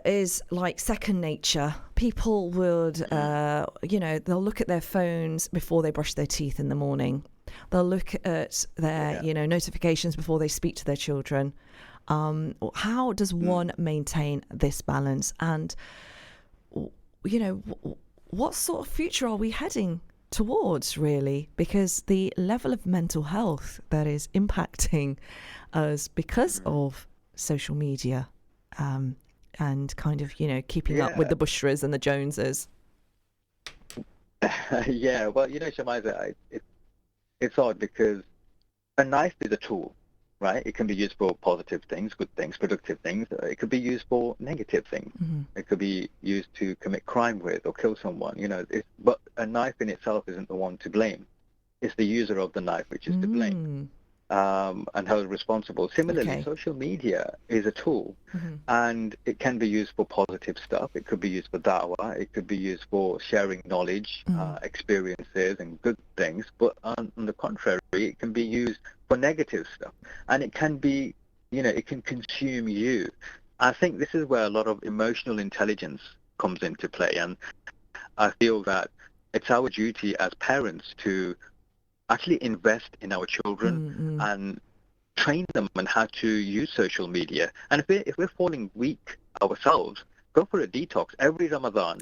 is like second nature. People would, they'll look at their phones before they brush their teeth in the morning. They'll look at their, notifications before they speak to their children. How does one maintain this balance? And, what sort of future are we heading towards, really? Because the level of mental health that is impacting us because of social media and kind of, keeping up with the Bushras and the Joneses. Well, Shemiza, it's odd because a knife is a tool, right? It can be used for positive things, good things, productive things. It could be used for negative things. It could be used to commit crime with or kill someone, but a knife in itself isn't the one to blame. It's the user of the knife which is to blame. And held responsible. Similarly, social media is a tool, and it can be used for positive stuff. It could be used for da'wah. It could be used for sharing knowledge, experiences, and good things. But on the contrary, it can be used for negative stuff, and it can be, it can consume you. I think this is where a lot of emotional intelligence comes into play, and I feel that it's our duty as parents to actually invest in our children and train them on how to use social media. And if we're falling weak ourselves, go for a detox. Every Ramadan,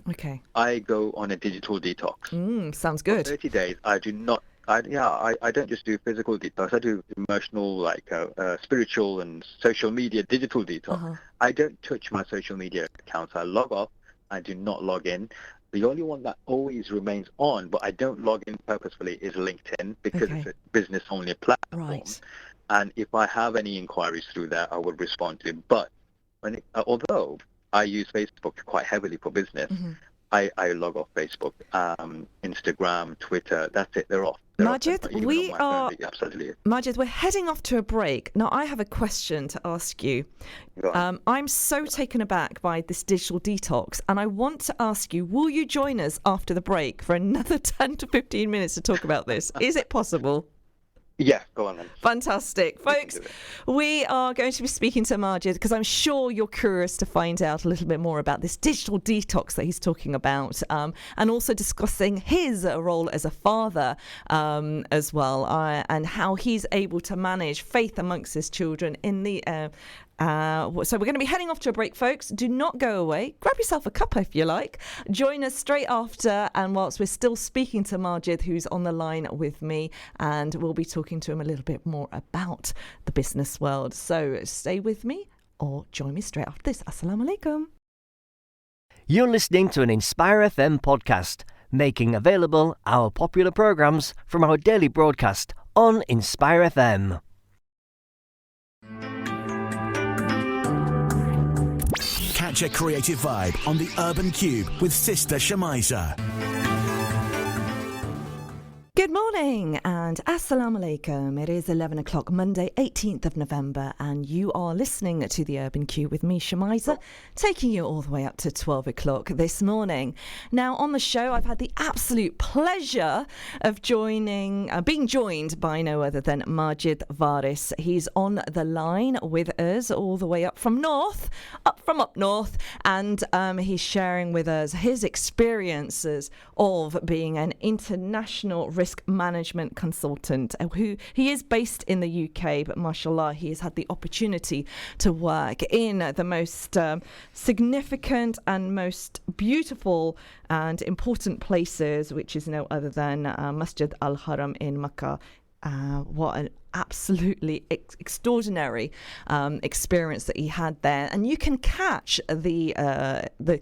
I go on a digital detox. Sounds good. For 30 days, I do not. I don't just do physical detox. I do emotional, spiritual and social media digital detox. I don't touch my social media accounts. I log off. I do not log in. The only one that always remains on, but I don't log in purposefully, is LinkedIn, because it's a business-only platform. Right. And if I have any inquiries through there, I will respond to it. But although I use Facebook quite heavily for business, I log off Facebook, Instagram, Twitter. That's it. They're off. Majid, Majid, we're heading off to a break. Now, I have a question to ask you. I'm so taken aback by this digital detox, and I want to ask you, will you join us after the break for another 10 to 15 minutes to talk about this? Is it possible? Yeah, go on then. Fantastic. Folks, we are going to be speaking to Majid because I'm sure you're curious to find out a little bit more about this digital detox that he's talking about, and also discussing his role as a father as well, and how he's able to manage faith amongst his children in the so we're going to be heading off to a break, folks. Do not go away. Grab yourself a cuppa if you like. Join us straight after, and whilst we're still speaking to Majid, who's on the line with me, and we'll be talking to him a little bit more about the business world. So stay with me or join me straight after this. Assalamu alaikum. You're listening to an Inspire FM podcast, making available our popular programs from our daily broadcast on Inspire FM. Catch a creative vibe on the Urban Cube with Sister Shemiza. Good morning and Assalamu alaikum. It is 11 o'clock, Monday, 18th of November, and you are listening to the Urban Cube with me, Shemiza, taking you all the way up to 12 o'clock this morning. Now, on the show, I've had the absolute pleasure of being joined by no other than Majid Waris. He's on the line with us all the way up from up north, and he's sharing with us his experiences of being an international risk management consultant who he is based in the UK, but mashallah, he has had the opportunity to work in the most significant and most beautiful and important places, which is no other than Masjid al-Haram in Makkah. What an absolutely extraordinary experience that he had there, and you can catch the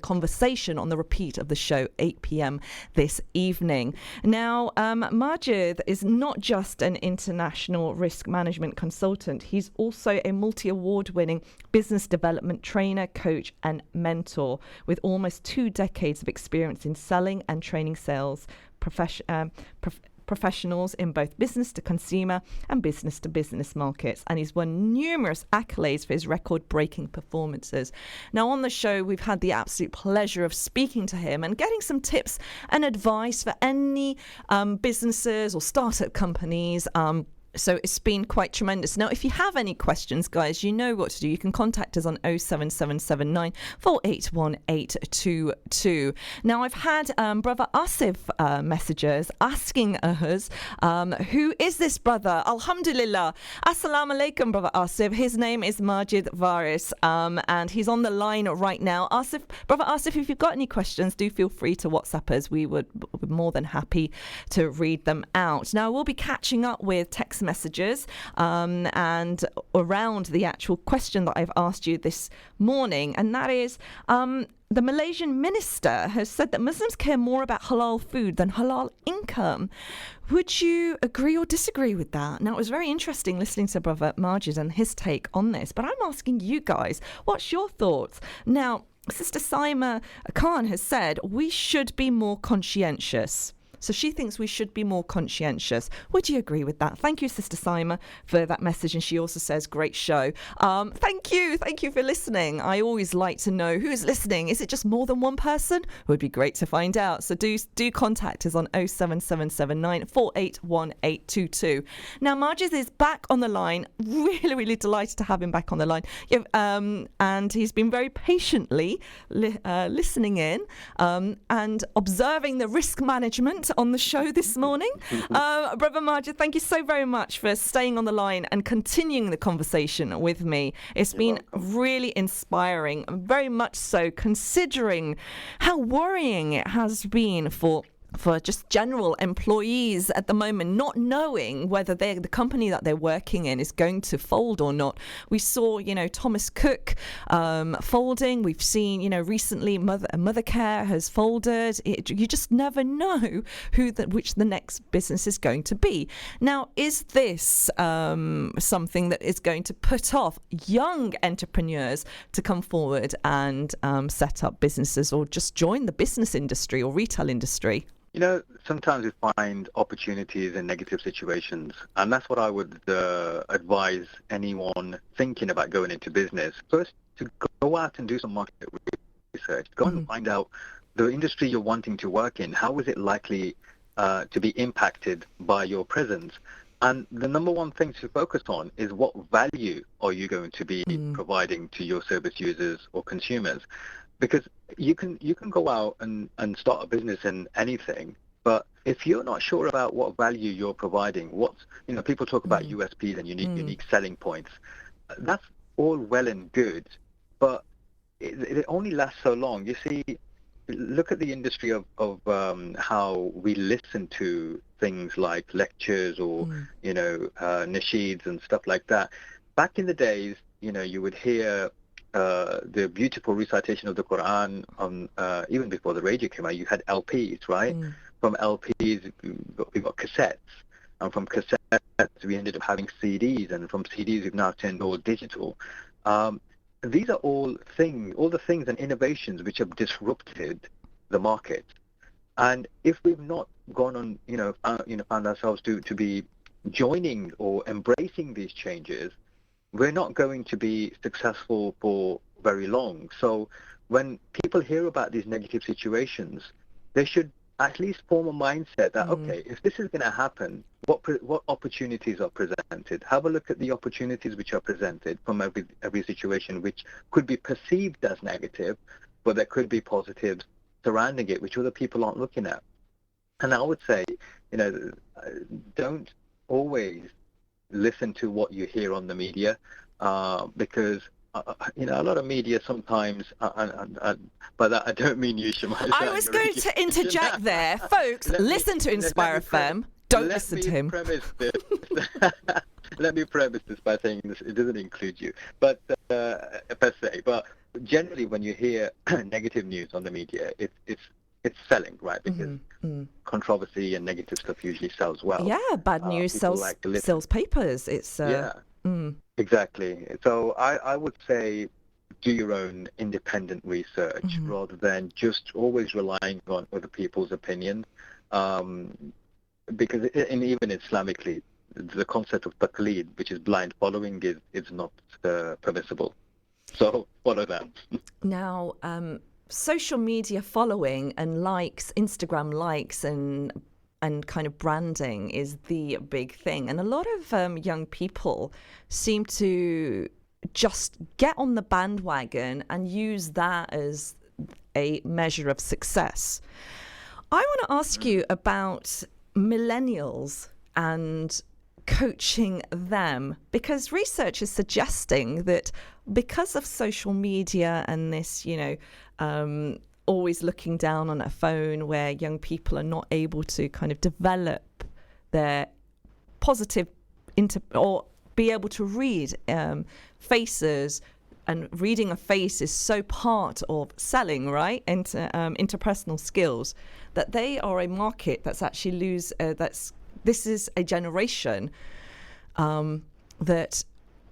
conversation on the repeat of the show 8 p.m. this evening. Now, Majid is not just an international risk management consultant, he's also a multi-award winning business development trainer, coach and mentor with almost 2 decades of experience in selling and training sales professionals in both business to consumer and business to business markets, and he's won numerous accolades for his record-breaking performances. Now, on the show, we've had the absolute pleasure of speaking to him and getting some tips and advice for any businesses or startup companies. So it's been quite tremendous. Now, if you have any questions, guys, you know what to do. You can contact us on 07779 481 822. Now, I've had Brother Asif messages asking us, who is this brother? Alhamdulillah. Assalamu alaikum, Brother Asif. His name is Majid Waris, and he's on the line right now. Brother Asif, if you've got any questions, do feel free to WhatsApp us. We're more than happy to read them out. Now, we'll be catching up with text messages and around the actual question that I've asked you this morning, and that is the Malaysian minister has said that Muslims care more about halal food than halal income. Would you agree or disagree with that? Now, it was very interesting listening to Brother Majid and his take on this, but I'm asking you guys, what's your thoughts? Now, Sister Saima Khan has said we should be more conscientious. So she thinks we should be more conscientious. Would you agree with that? Thank you, Sister Saima, for that message. And she also says, great show. Thank you for listening. I always like to know who's listening. Is it just more than one person? It would be great to find out. So do contact us on 07779 481822. Now, Majid is back on the line. Really, really delighted to have him back on the line. And he's been very patiently listening in and observing the risk management on the show this morning. Brother Majid, thank you so very much for staying on the line and continuing the conversation with me. It's been really inspiring, very much so, considering how worrying it has been for just general employees at the moment, not knowing whether the company that they're working in is going to fold or not. We saw, Thomas Cook folding. We've seen, recently Mothercare has folded. You just never know which the next business is going to be. Now, is this something that is going to put off young entrepreneurs to come forward and set up businesses or just join the business industry or retail industry? Sometimes we find opportunities in negative situations, and that's what I would advise anyone thinking about going into business. First, to go out and do some market research. Go and find out the industry you're wanting to work in. How is it likely to be impacted by your presence? And the number one thing to focus on is what value are you going to be providing to your service users or consumers? Because you can go out and start a business in anything, but if you're not sure about what value you're providing, people talk about USPs and unique selling points. That's all well and good, but it only lasts so long. You see, look at the industry of how we listen to things like lectures or nasheeds and stuff like that. Back in the days, you would hear the beautiful recitation of the Quran on even before the radio came out. You had LPs, right? From LPs we got cassettes, and from cassettes we ended up having CDs, and from CDs we've now turned all digital. These are all the things and innovations which have disrupted the market. And if we've not gone on, found ourselves to be joining or embracing these changes, we're not going to be successful for very long. So when people hear about these negative situations, they should at least form a mindset that, okay, if this is going to happen, what opportunities are presented? Have a look at the opportunities which are presented from every situation, which could be perceived as negative, but there could be positives surrounding it, which other people aren't looking at. And I would say, don't always listen to what you hear on the media, because a lot of media sometimes, by that I don't mean you, Shemiza. I was going to interject there. Folks, listen to Inspire FM. Don't listen to him. Let me premise this by saying this, it doesn't include you, but per se. But generally, when you hear negative news on the media, it's selling, right? Because controversy and negative stuff usually sells well. Yeah, bad news sells papers. It's exactly. So I would say do your own independent research rather than just always relying on other people's opinions. Because even Islamically, the concept of taqleed, which is blind following, is not permissible. So follow that. Now, social media following and likes, Instagram likes and kind of branding is the big thing. And a lot of young people seem to just get on the bandwagon and use that as a measure of success. I want to ask you about millennials and coaching them, because research is suggesting that because of social media and this, always looking down on a phone, where young people are not able to kind of develop their positive or be able to read faces, and reading a face is so part of selling, right? Interpersonal skills, that they are a market that's actually this is a generation that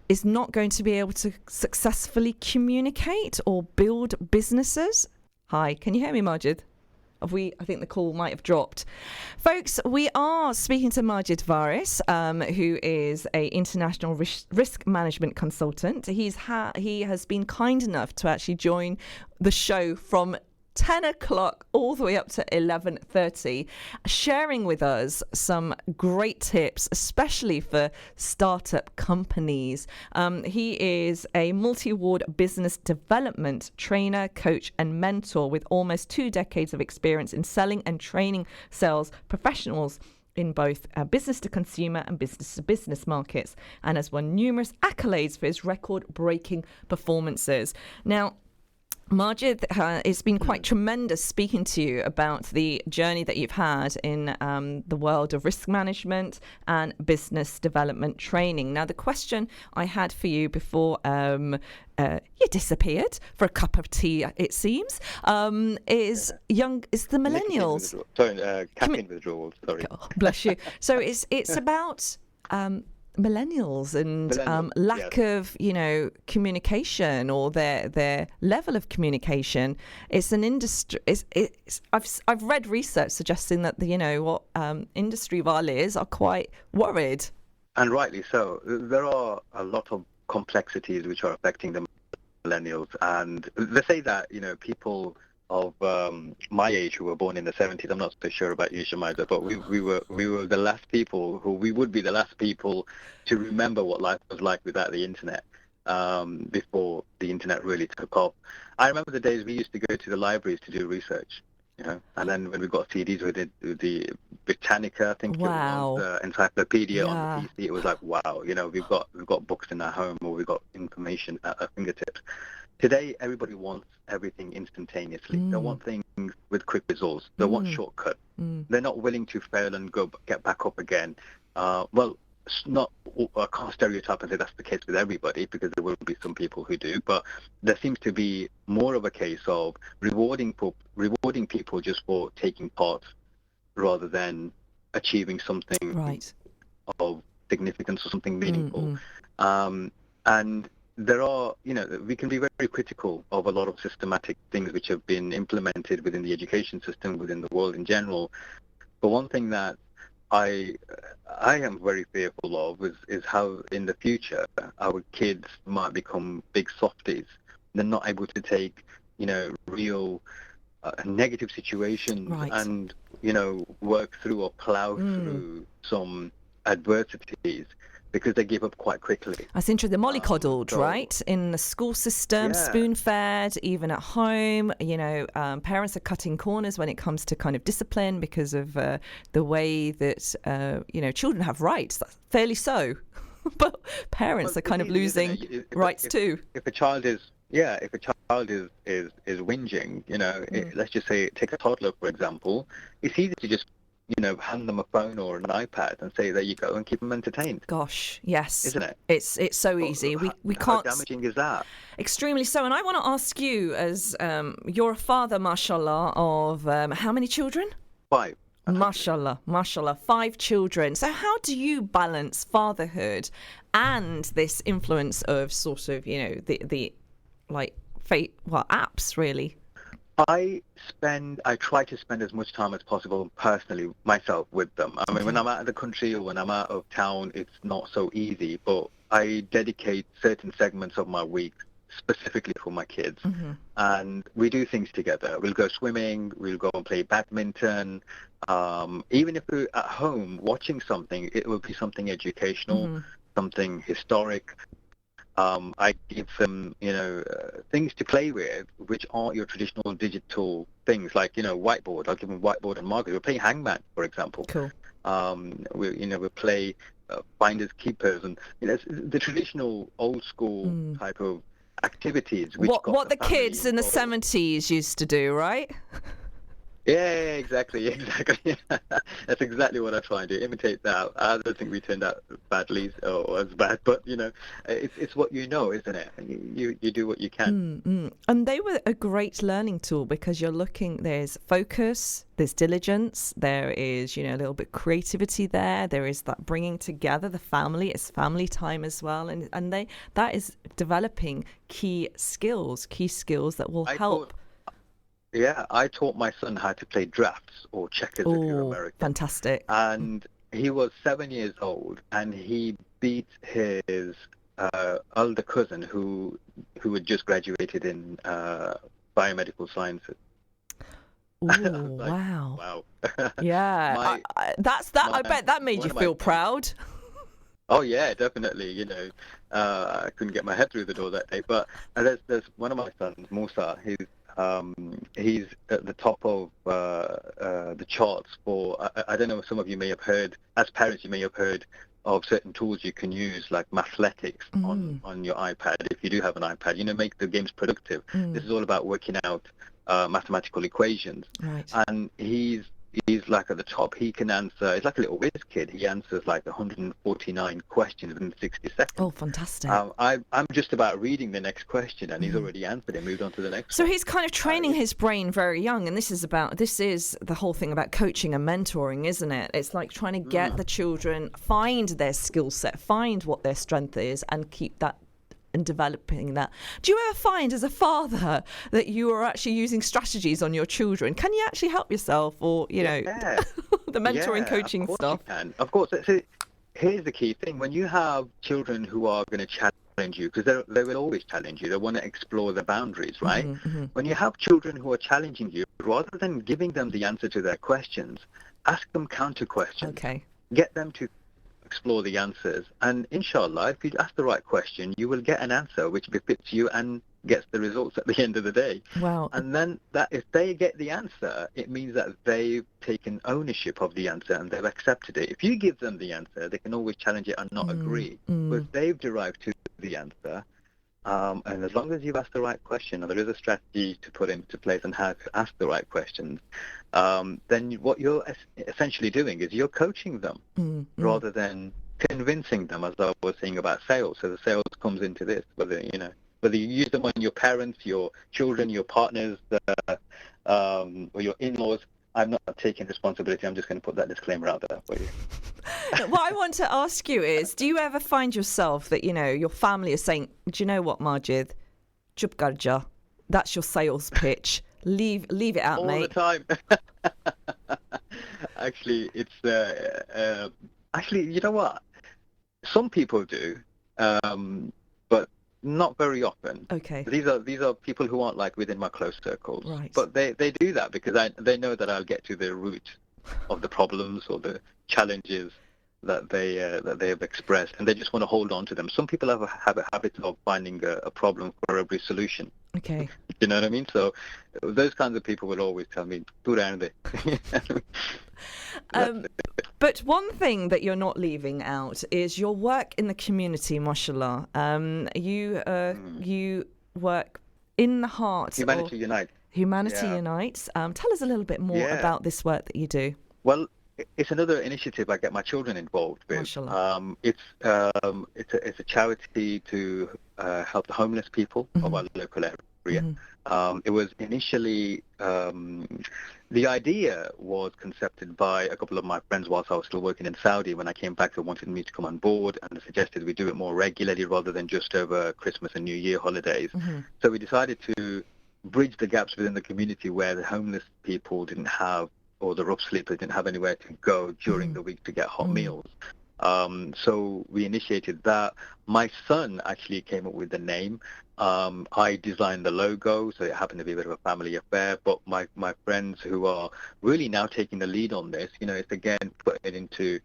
is not going to be able to successfully communicate or build businesses. Hi, can you hear me, Majid? I think the call might have dropped. Folks, we are speaking to Majid Waris, who is a international risk management consultant. He has been kind enough to actually join the show from 10 o'clock all the way up to 11:30, sharing with us some great tips, especially for startup companies. He is a multi-award business development trainer, coach, and mentor with almost 2 decades of experience in selling and training sales professionals in both business to consumer and business to business markets, and has won numerous accolades for his record-breaking performances. Now, Majid, it's been quite tremendous speaking to you about the journey that you've had in the world of risk management and business development training. Now, the question I had for you before you disappeared for a cup of tea, it seems, is the millennials. Caffeine withdrawal. Sorry. Oh, bless you. So it's about millennials and lack of communication, or their level of communication. It's an industry. I've read research suggesting that industry values are quite worried, and rightly so. There are a lot of complexities which are affecting the millennials, and they say that people of my age who were born in the 70s. I'm not so sure about you, Shemiza, but we were the last people we would be the last people to remember what life was like without the internet, before the internet really took off. I remember the days we used to go to the libraries to do research, and then when we got CDs with the Britannica, I think wow. It was, encyclopedia on the PC, it was like, wow, we've got books in our home, or we've got information at our fingertips. Today, everybody wants everything instantaneously. They want things with quick results. They want shortcuts. They're not willing to fail and get back up again. I can't stereotype and say that's the case with everybody, because there will be some people who do. But there seems to be more of a case of rewarding people just for taking part, rather than achieving something of significance or something meaningful. And there are, we can be very critical of a lot of systematic things which have been implemented within the education system, within the world in general. But one thing that I am very fearful of is how in the future our kids might become big softies. They're not able to take, real negative situations and, work through or plow through some adversities, because they give up quite quickly. That's interesting. They're mollycoddled, right? In the school system, spoon-fed, even at home. Parents are cutting corners when it comes to kind of discipline, because of the way that, children have rights. That's fairly so. But parents are kind of losing rights too. If a child is whinging, let's just say, take a toddler, for example, it's easy to just hand them a phone or an iPad and say, there you go, and keep them entertained. Gosh, yes. Isn't it? It's so easy. We can't... How damaging is that? Extremely so. And I want to ask you, as you're a father, mashallah, of how many children? 5. Mashallah, 5 children. So how do you balance fatherhood and this influence of sort of, the apps, really? I try to spend as much time as possible personally myself with them. I mean, when I'm out of the country or when I'm out of town, it's not so easy, but I dedicate certain segments of my week specifically for my kids. And we do things together. We'll go swimming, we'll go and play badminton. Even if we're at home watching something, it will be something educational, something historic. I give them, things to play with, which aren't your traditional digital things, like, whiteboard. I'll give them whiteboard and markers. We'll play hangman, for example. Cool. We'll play finders keepers, and the traditional old school type of activities. Which what the kids in the 70s used to do, right? Yeah, exactly. That's exactly what I try and do. Imitate that. I don't think we turned out badly or as bad, but it's what you know, isn't it? And you do what you can. And they were a great learning tool because there's focus, there's diligence, there is, a little bit creativity there. There is that bringing together the family. It's family time as well. And that is developing key skills that will help. I taught my son how to play drafts or checkers if you're American. Fantastic. And he was 7 years old, and he beat his older cousin who had just graduated in biomedical sciences. Ooh, wow. Yeah, I bet that made you feel proud. Oh yeah, definitely. I couldn't get my head through the door that day. But there's one of my sons, Musa. He's at the top of the charts for. I don't know. Some of you may have heard, as parents, you may have heard of certain tools you can use, like Mathletics on your iPad. If you do have an iPad, make the games productive. This is all about working out mathematical equations. Right. And he's like at the top. He can answer. It's like a little whiz kid. He answers like 149 questions within 60 seconds. Oh, fantastic! I'm just about reading the next question, and he's already answered it. Moved on to the next. So one. he's kind of training his brain very young, and this is the whole thing about coaching and mentoring, isn't it? It's like trying to get the children, find their skill set, find what their strength is, and keep that. And developing that. Do you ever find as a father that you are actually using strategies on your children? Can you actually help yourself, or the mentoring, coaching stuff? Of course. Here's the key thing: when you have children who are going to challenge you, because they will always challenge you, they want to explore their boundaries, right? When you have children who are challenging you, rather than giving them the answer to their questions, ask them counter questions. Okay. Get them to explore the answers, and inshallah, if you ask the right question, you will get an answer which befits you and gets the results at the end of the day. Wow. And then that if they get the answer, it means that they've taken ownership of the answer and they've accepted it. If you give them the answer, they can always challenge it and not agree, but they've derived to the answer. And as long as you've asked the right question, and there is a strategy to put into place on how to ask the right questions, then what you're essentially doing is you're coaching them rather than convincing them, as I was saying about sales. So the sales comes into this, whether you use them on your parents, your children, your partners, or your in-laws. I'm not taking responsibility. I'm just going to put that disclaimer out there for you. What I want to ask you is, do you ever find yourself that, your family is saying, do you know what, Majid? Chub garja. That's your sales pitch. Leave it out, mate. All the time. Actually, it's... actually, you know what? Some people do, but not very often. Okay. These are people who aren't like within my close circles. Right. But they do that because they know that I'll get to the root of the problems or the challenges that they have expressed, and they just want to hold on to them. Some people have a habit of finding a problem for every solution. Okay. You know what I mean? So those kinds of people will always tell me, "Do around it." But one thing that you're not leaving out is your work in the community, mashallah. You work in the heart Humanity of Unite. Humanity Unites. Tell us a little bit more about this work that you do. Well, it's another initiative I get my children involved with. Mashallah. It's a charity to help the homeless people of our local area. It was initially the idea was concepted by a couple of my friends whilst I was still working in Saudi. When I came back, they wanted me to come on board, and they suggested we do it more regularly rather than just over Christmas and New Year holidays. So we decided to bridge the gaps within the community where the homeless people didn't have, or the rough sleepers didn't have anywhere to go during the week to get hot meals. So we initiated that. My son actually came up with the name. I designed the logo, so it happened to be a bit of a family affair. But my friends who are really now taking the lead on this, it's again putting it into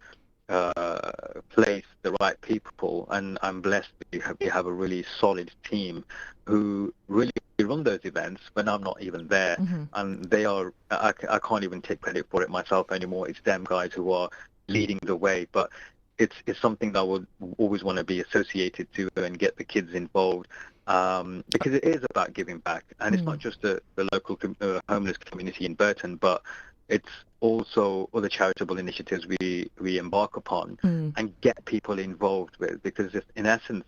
place the right people, and I'm blessed we have a really solid team who really run those events when I'm not even there, and they are I can't even take credit for it myself anymore. It's them guys who are leading the way, but it's something that I would always want to be associated to and get the kids involved. because it is about giving back, and it's not just the local homeless community in Burton, but it's also other charitable initiatives we embark upon and get people involved with, because in essence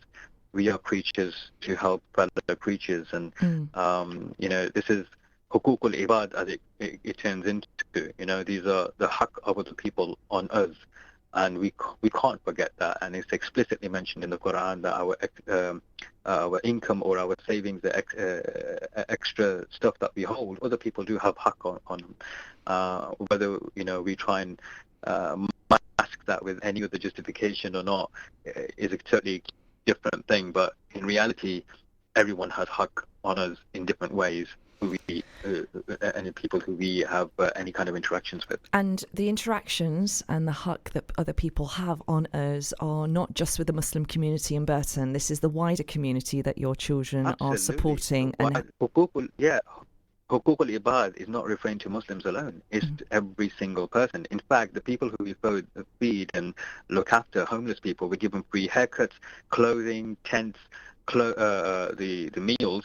we are creatures to help fellow creatures, and this is hukukul ibad, as it turns into. These are the haq of other people on us, and we can't forget that. And it's explicitly mentioned in the Quran that our income or our savings, the extra stuff that we hold, other people do have haq on them. Whether we try and mask that with any other justification or not is a totally different thing. But in reality, everyone has haq on us in different ways. Any people who we have any kind of interactions with. And the interactions and the haq that other people have on us are not just with the Muslim community in Burton. This is the wider community that your children are supporting. Hukukul ibad is not referring to Muslims alone. It's every single person. In fact, the people who we feed and look after, homeless people, we give them free haircuts, clothing, tents, the meals.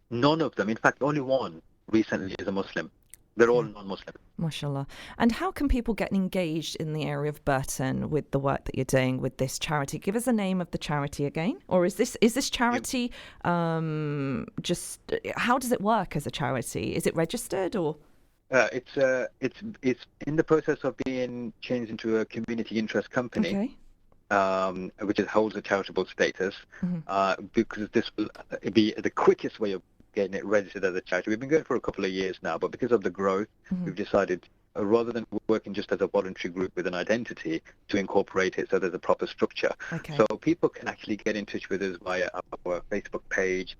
None of them, in fact, only one recently is a Muslim. They're all non-Muslim. MashaAllah. And how can people get engaged in the area of Burton with the work that you're doing with this charity? Give us the name of the charity again. Or is this charity just, how does it work as a charity? Is it registered or? It's in the process of being changed into a community interest company. Okay. Which holds a charitable status, because this will be the quickest way of getting it registered as a charity. We've been going for a couple of years now, but because of the growth, we've decided, rather than working just as a voluntary group with an identity, to incorporate it so there's a proper structure. Okay. So people can actually get in touch with us via our Facebook page.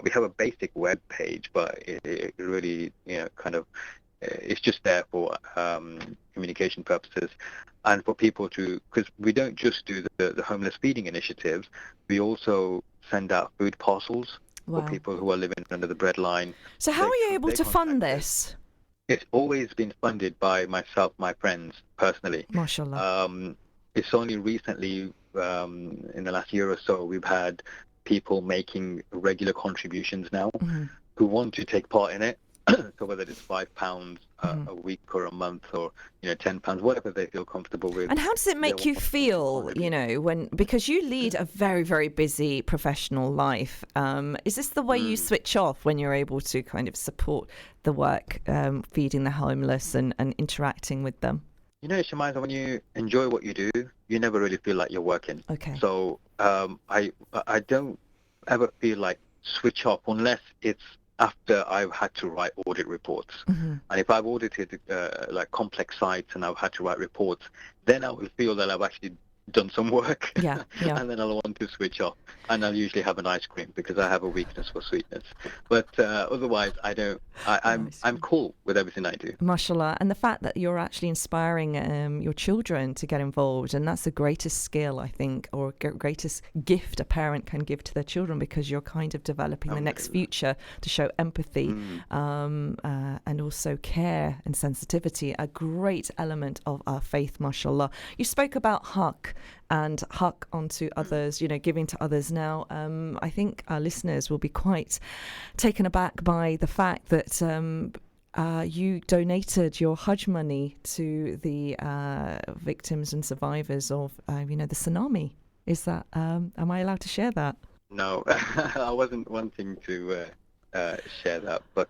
We have a basic web page, but it really, it's just there for communication purposes, and for people because we don't just do the homeless feeding initiatives, we also send out food parcels for people who are living under the breadline. So how are you able to fund this? It's always been funded by myself, my friends, personally. MashaAllah. It's only recently, in the last year or so, we've had people making regular contributions now who want to take part in it. So whether it's £5 a week or a month, or £10, whatever they feel comfortable with. And how does it make you feel, because you lead a very, very busy professional life? Is this the way you switch off when you're able to kind of support the work, feeding the homeless and interacting with them? Shemiza, when you enjoy what you do, you never really feel like you're working. Okay. So I don't ever feel like switch off unless it's after I've had to write audit reports. And if I've audited like complex sites and I've had to write reports, then I will feel that I've actually done some work. Yeah. And then I'll want to switch off, and I'll usually have an ice cream because I have a weakness for sweetness. But otherwise, I don't. I'm cool with everything I do. MashaAllah. And the fact that you're actually inspiring your children to get involved, and that's the greatest skill, I think, or greatest gift a parent can give to their children, because you're kind of developing the next future to show empathy and also care and sensitivity, a great element of our faith, MashaAllah. You spoke about haq and haq onto others, giving to others. Now, I think our listeners will be quite taken aback by the fact that you donated your Hajj money to the victims and survivors of, the tsunami. Is that, am I allowed to share that? No, I wasn't wanting to share that, but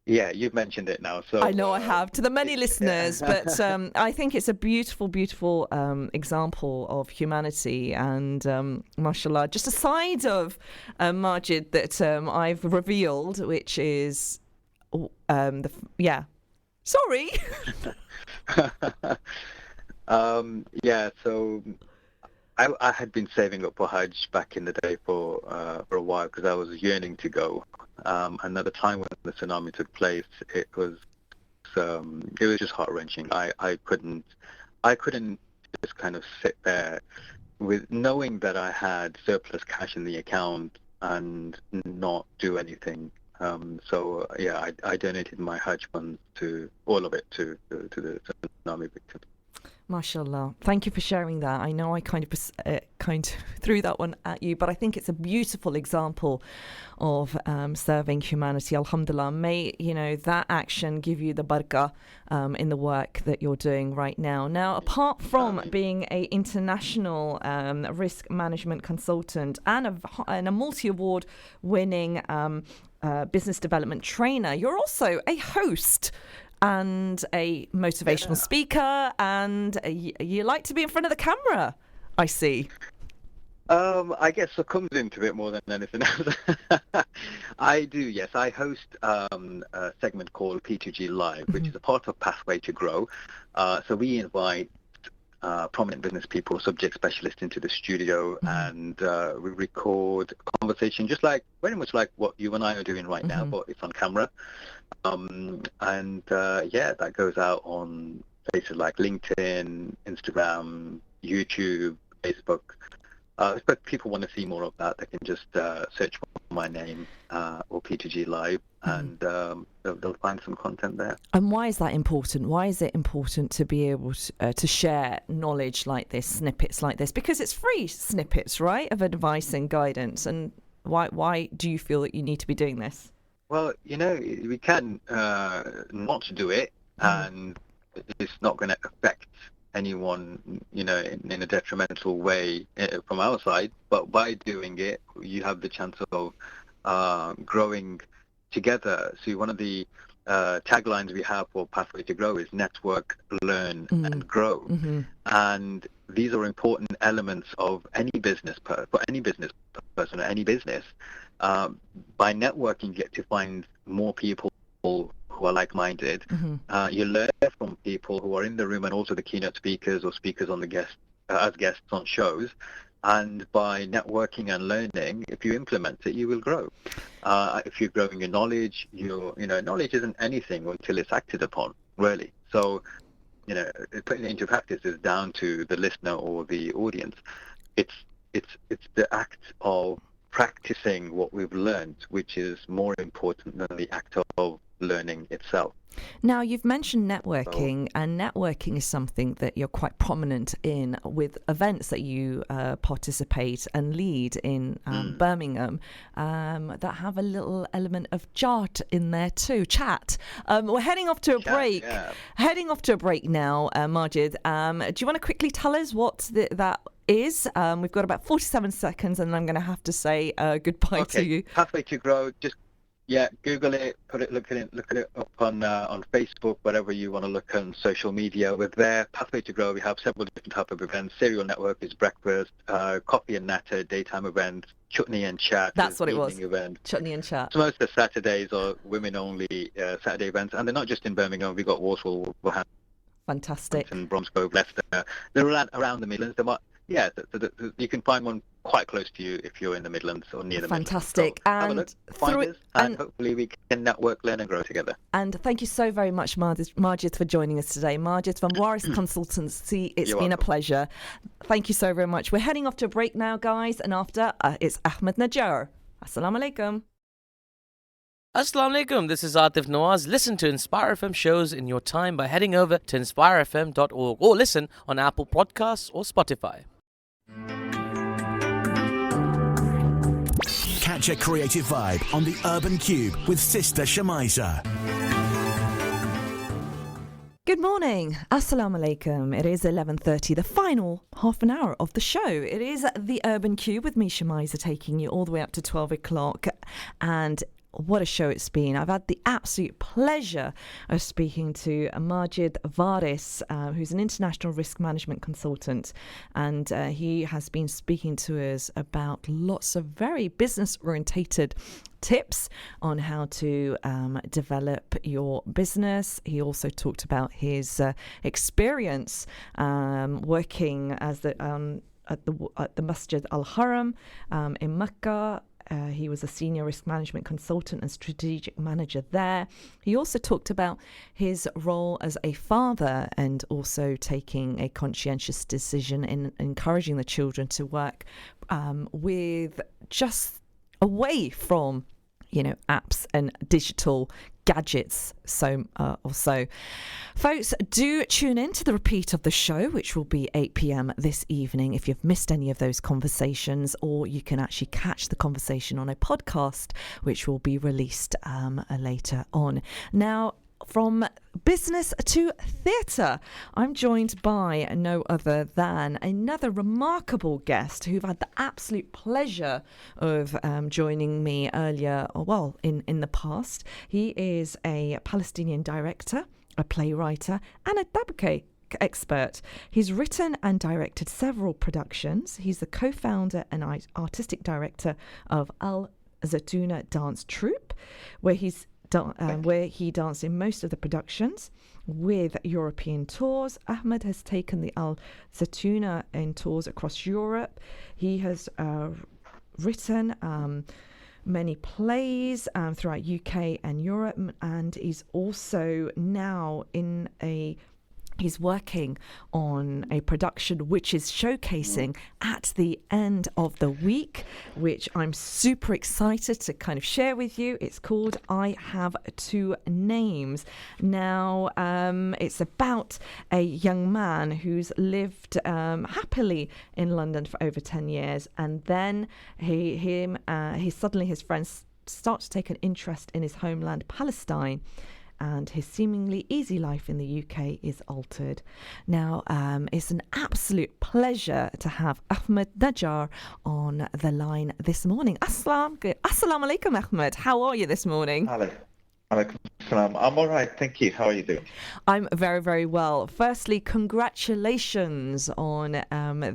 yeah, you've mentioned it now. So I know I have, to the many listeners, but I think it's a beautiful, beautiful example of humanity, and mashallah, just a side of Majid that I've revealed, which is, sorry. Yeah, so I had been saving up for Hajj back in the day for a while, because I was yearning to go. And at the time when the tsunami took place, it was just heart-wrenching. I couldn't just kind of sit there with knowing that I had surplus cash in the account and not do anything. So I donated my Hajj funds, to all of it, to the tsunami victims. MashaAllah. Thank you for sharing that. I know I kind of threw that one at you, but I think it's a beautiful example of serving humanity. Alhamdulillah. May, that action give you the barakah in the work that you're doing right now. Now, apart from being a international risk management consultant and a multi-award winning business development trainer, you're also a host and a motivational speaker, and you like to be in front of the camera, I see. I get succumbed into it more than anything else. I do, yes. I host a segment called P2G Live, which is a part of Pathway to Grow. So we invite prominent business people, subject specialists into the studio, and we record conversation very much like what you and I are doing right now, but it's on camera. That goes out on places like LinkedIn, Instagram, YouTube, Facebook. If people want to see more of that, they can just search for my name or P2G Live, and they'll find some content there. And why is that important? Why is it important to be able to share knowledge like this, snippets like this? Because it's free snippets, right, of advice and guidance. And why do you feel that you need to be doing this? Well, we can not do it, and it's not going to affect anyone, in a detrimental way from our side. But by doing it, you have the chance of growing together. So one of the taglines we have for Pathway to Grow is network, learn, and grow. And these are important elements of any business person or any business. By networking, you get to find more people who are like-minded. You learn from people who are in the room and also the keynote speakers or speakers on the as guests on shows. And by networking and learning, if you implement it, you will grow. If you're growing your knowledge, knowledge isn't anything until it's acted upon, really. So, putting it into practice is down to the listener or the audience. It's the act of practicing what we've learned, which is more important than the act of learning itself. Now, you've mentioned networking, and networking is something that you're quite prominent in with events that you participate and lead in Birmingham that have a little element of chat in there too. We're heading off to a break. Heading off to a break now, Majid. Do you want to quickly tell us what that is? We've got about 47 seconds, and I'm going to have to say goodbye to you. Pathway to Grow. Just Google it, look at it up on Facebook, whatever you want to look on social media. We're there. Pathway to Grow. We have several different type of events. Serial Network is breakfast, coffee and natter, daytime events, chutney and chat. That's what it was. Event. Chutney and chat. So most of the Saturdays are women-only Saturday events, and they're not just in Birmingham. We've got Walsall, Wolverhampton, fantastic, and Bromsgrove, Leicester. They're around the Midlands. You can find one quite close to you if you're in the Midlands or near the fantastic. Midlands. So have a look, find us, and hopefully we can network, learn and grow together. And thank you so very much, Majid, for joining us today. Majid from Waris Consultancy, it's been a pleasure. Thank you so very much. We're heading off to a break now, guys, and after, it's Ahmed Najar. Assalamu alaikum. Assalamu alaikum, this is Ahmed Najar. Listen to Inspire FM shows in your time by heading over to inspirefm.org or listen on Apple Podcasts or Spotify. Catch a creative vibe on the Urban Cube with Sister Shemiza. Good morning. Assalamu alaikum. It is 11:30, the final half an hour of the show. It is the Urban Cube with me, Shemiza, taking you all the way up to 12 o'clock. And what a show it's been. I've had the absolute pleasure of speaking to Majid Waris, who's an international risk management consultant. And he has been speaking to us about lots of very business-orientated tips on how to develop your business. He also talked about his experience working as at the Masjid Al-Haram in Mecca. He was a senior risk management consultant and strategic manager there. He also talked about his role as a father and also taking a conscientious decision in encouraging the children to work with just away from apps and digital gadgets or so. Folks, do tune in to the repeat of the show, which will be 8 p.m. this evening if you've missed any of those conversations, or you can actually catch the conversation on a podcast which will be released later on. Now, from business to theatre, I'm joined by no other than another remarkable guest who've had the absolute pleasure of joining me earlier, in the past. He is a Palestinian director, a playwright, and a dabke expert. He's written and directed several productions. He's the co-founder and artistic director of Al Zatouna Dance Troupe, where he danced in most of the productions with European tours. Ahmed has taken the Al Zatouna in tours across Europe. He has written many plays throughout UK and Europe, and he's also now he's working on a production which is showcasing at the end of the week, which I'm super excited to kind of share with you. It's called I Have Two Names. Now, it's about a young man who's lived happily in London for over 10 years, and then suddenly his friends start to take an interest in his homeland, Palestine, and his seemingly easy life in the UK is altered. Now, it's an absolute pleasure to have Ahmed Najar on the line this morning. Assalamu alaikum, Ahmed. How are you this morning? Alaikum salam. I'm all right, thank you. How are you doing? I'm very, very well. Firstly, congratulations on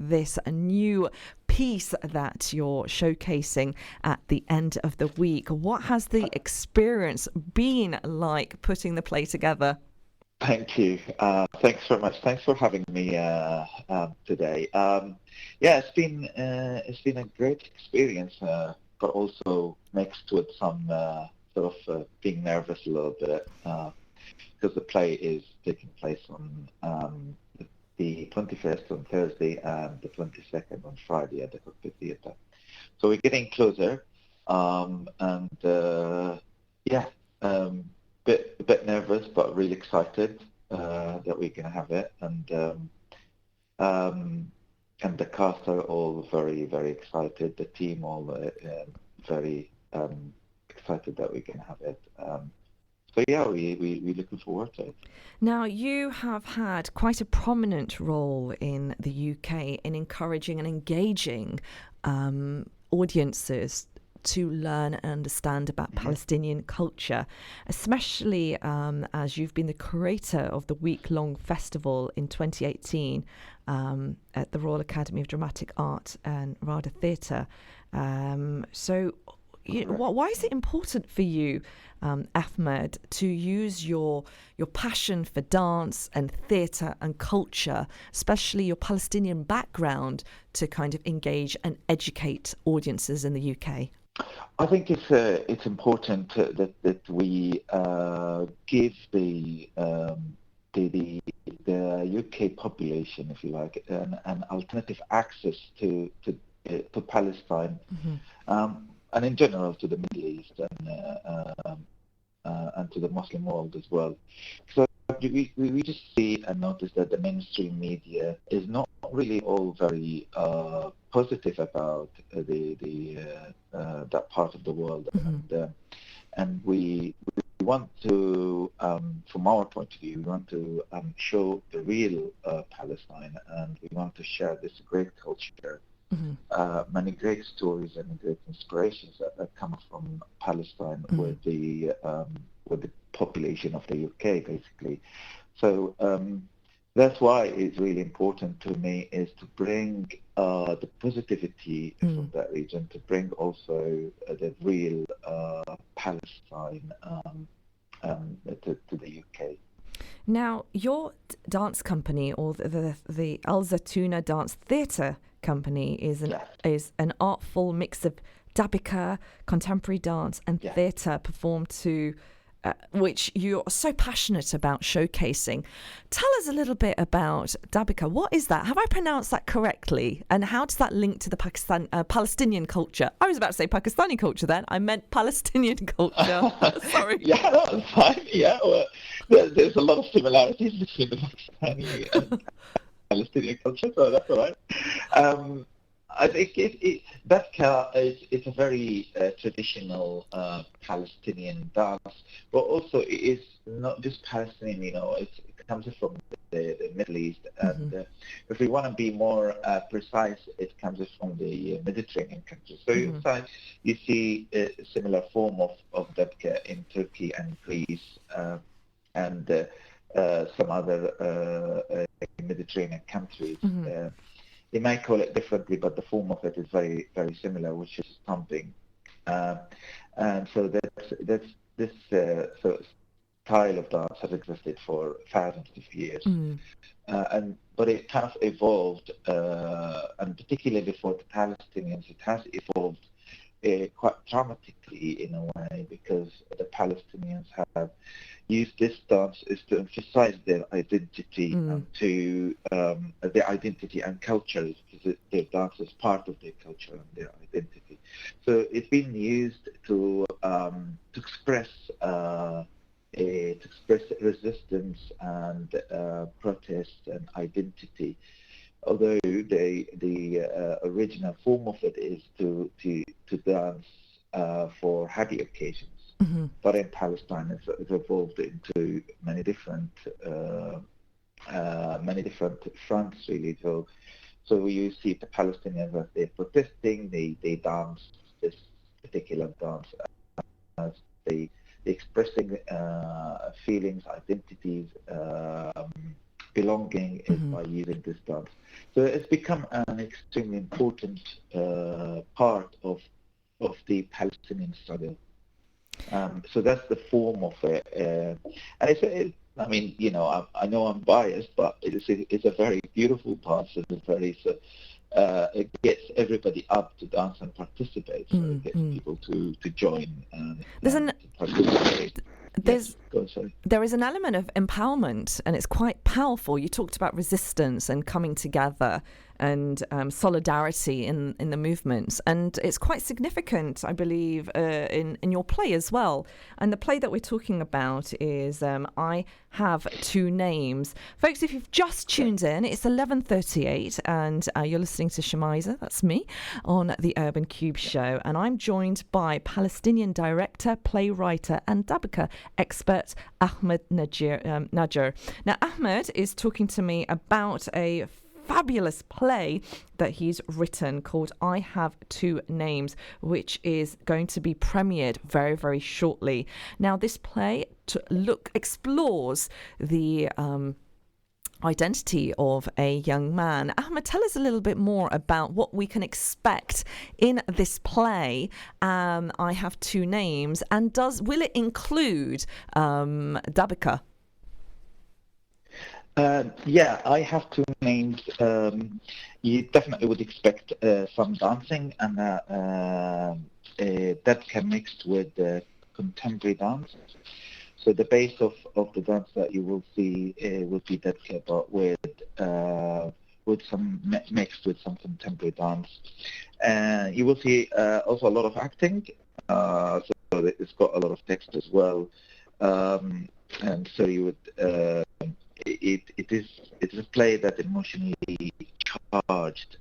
this new piece that you're showcasing at the end of the week. What has the experience been like putting the play together? Thank you. Thanks very much. Thanks for having me today. It's been a great experience, but also mixed with some sort of being nervous a little bit, because the play is taking place on the 21st on Thursday and the 22nd on Friday at the Cockpit Theatre. So we're getting closer, a bit nervous, but really excited that we're going to have it, and the cast are all very, very excited. The team all very excited that we're going to have it. We're looking forward to it. Now, you have had quite a prominent role in the UK in encouraging and engaging audiences to learn and understand about Palestinian culture, especially as you've been the curator of the week-long festival in 2018 at the Royal Academy of Dramatic Art and RADA Theatre. Why is it important for you, Ahmed, to use your passion for dance and theatre and culture, especially your Palestinian background, to kind of engage and educate audiences in the UK? I think it's important that we give the UK population, if you like, an alternative access to Palestine. And in general to the Middle East and to the Muslim world as well. So we just see and notice that the mainstream media is not really all very positive about that part of the world, and we want to, from our point of view, we want to show the real Palestine, and we want to share this great culture. Many great stories and great inspirations that come from Palestine with the population of the UK, basically. So that's why it's really important to me is to bring the positivity from that region, to bring also the real Palestine to the UK. Now, your dance company, or the Al Zatouna Dance Theatre Company, is an artful mix of dabika, contemporary dance, and theatre performed to which you're so passionate about showcasing. Tell us a little bit about Dabika. What is that? Have I pronounced that correctly? And how does that link to the Palestinian culture? I was about to say Pakistani culture then. I meant Palestinian culture. Sorry. Yeah, no, it's fine. Yeah, well, there's a lot of similarities between the Pakistani and Palestinian culture, so that's all right. I think Dabka is a very traditional Palestinian dance, but also it is not just Palestinian. It comes from the Middle East, and if we want to be more precise, it comes from the Mediterranean countries. So inside you see a similar form of Dabka in Turkey and Greece, and some other Mediterranean countries. They might call it differently, but the form of it is very, very similar, which is stomping. And so this style of dance has existed for thousands of years. But it kind of evolved, and particularly for the Palestinians, it has evolved quite dramatically in a way, because the Palestinians have used this dance is to emphasize their identity and to their identity and culture, because their dance is part of their culture and their identity. So it's been used to express resistance and protest and identity. Although the original form of it is to dance for happy occasions. But in Palestine, it's evolved into many different fronts, really. So you see the Palestinians as they're protesting, they dance this particular dance as they expressing feelings, identities, belonging is by using this dance. So it's become an extremely important part of the Palestinian struggle. So that's the form of it, and I mean, I know I'm biased, but it's a very beautiful dance. It's very it gets everybody up to dance and participate. So it gets people to join and to participate. There is an element of empowerment, and it's quite powerful. You talked about resistance and coming together and solidarity in the movements, and it's quite significant, I believe, in your play as well. And the play that we're talking about is I Have Two Names. Folks, if you've just tuned in, it's 11:38 and you're listening to Shemiza, that's me, on the Urban Cube show, and I'm joined by Palestinian director, playwright and Dabika expert Ahmed Najar. Now, Ahmed is talking to me about a fabulous play that he's written called I Have Two Names, which is going to be premiered very, very shortly. Now, this play explores the identity of a young man. Ahmed, tell us a little bit more about what we can expect in this play, I Have Two Names, and will it include Dabika? I Have Two Names. You definitely would expect some dancing, and that can mixed with contemporary dance. So the base of the dance that you will see will be that, but with some mixed with some contemporary dance. You will see also a lot of acting. So it's got a lot of text as well, and so you would. It is a play that emotionally charged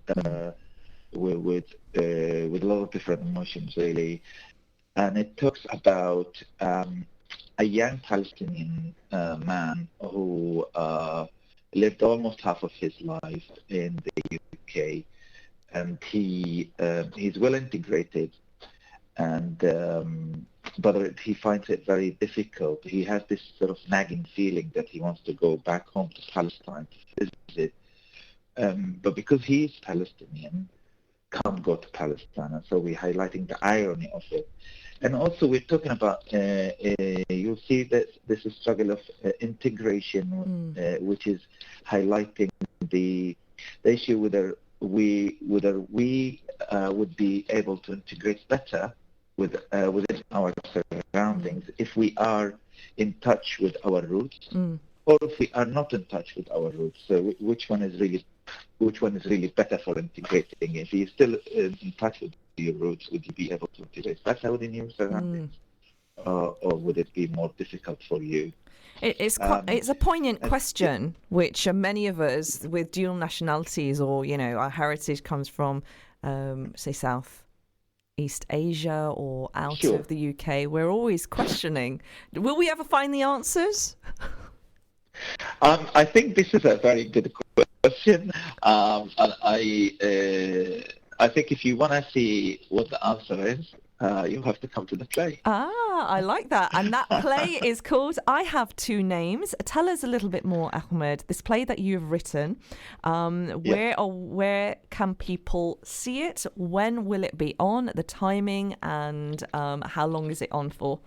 with a lot of different emotions, really, and it talks about a young Palestinian man who lived almost half of his life in the UK, and he's well integrated, and but he finds it very difficult. He has this sort of nagging feeling that he wants to go back home to Palestine to visit, but because he's Palestinian, can't go to Palestine, and so we're highlighting the irony of it. And also we're talking about, you'll see that there's a struggle of integration, which is highlighting the issue whether we would be able to integrate better within our surroundings if we are in touch with our roots, or if we are not in touch with our roots. So which one is really better for integrating? If you're still in touch with your roots, would you be able to integrate better within your surroundings, or would it be more difficult for you? It's a poignant question, which many of us with dual nationalities, or our heritage comes from, say, Southeast Asia or out of the UK, we're always questioning. Will we ever find the answers? I think this is a very good question. And I think if you want to see what the answer is, you have to come to the play. I like that. And that play is called I Have Two Names. Tell us a little bit more, Ahmed. This play that you've written, where can people see it? When will it be on? The timing, and how long is it on for?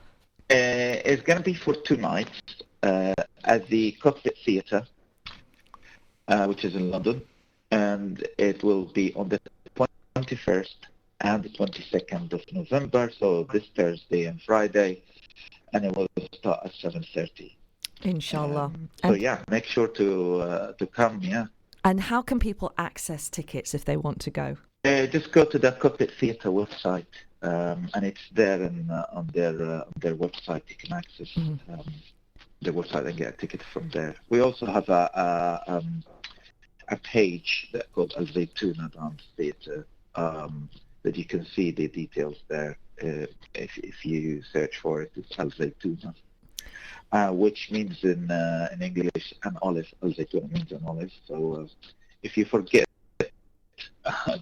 It's going to be for 2 nights at the Cockpit Theatre, which is in London, and it will be on the 21st and the 22nd of November, so this Thursday and Friday, and it will start at 7:30. Inshallah. Make sure to come. And how can people access tickets if they want to go? Just go to the Cockpit Theatre website, and it's there on their website. You can access the website and get a ticket from there. We also have a page that called Al Zaytuna Dance Theatre, that you can see the details there. If you search for it, it's Al Zaytuna, which means in English an olive. Al Zaytuna means an olive. So if you forget,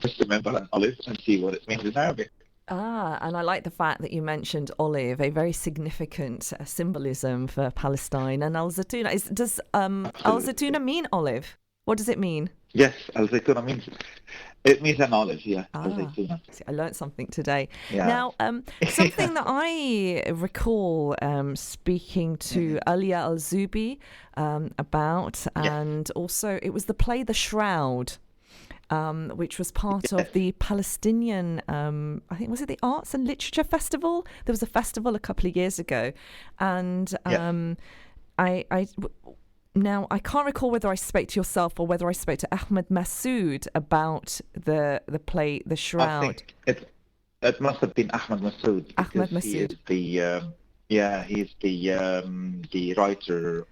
just remember an olive and see what it means in Arabic. And I like the fact that you mentioned olive, a very significant symbolism for Palestine. And Al Zaytuna, does Al Zaytuna mean olive? What does it mean? Yes, Al Zaytuna means an olive. Yeah, Al Zaytuna. See, I learned something today. Yeah. Now, something that I recall speaking to Alia Al-Zubi about, and also it was the play The Shroud. Which was part of the Palestinian, I think, was it the Arts and Literature Festival? There was a festival a couple of years ago. And now I can't recall whether I spoke to yourself or whether I spoke to Ahmed Masood about the play The Shroud. I think it must have been Ahmed Masood. Ahmed Masood. He's the writer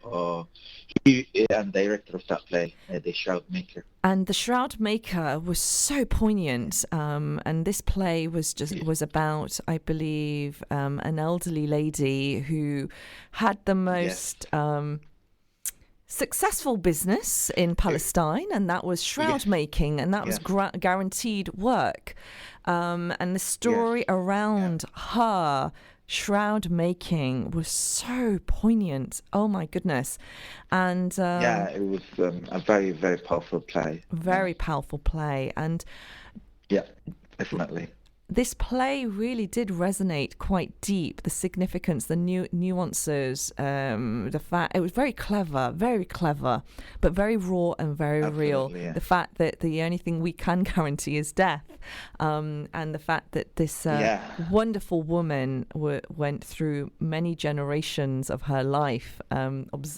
and director of that play, The Shroud Maker. And The Shroud Maker was so poignant. And this play was about, I believe, an elderly lady who had the most successful business in Palestine, and that was shroud making, and that was guaranteed work. And the story around her shroud making was so poignant. Oh my goodness. And it was a very, very powerful play. Very powerful play. And definitely. This play really did resonate quite deep. The significance, the nuances, the fact it was very clever, but very raw and very real. Yeah. The fact that the only thing we can guarantee is death, and the fact that this wonderful woman went through many generations of her life,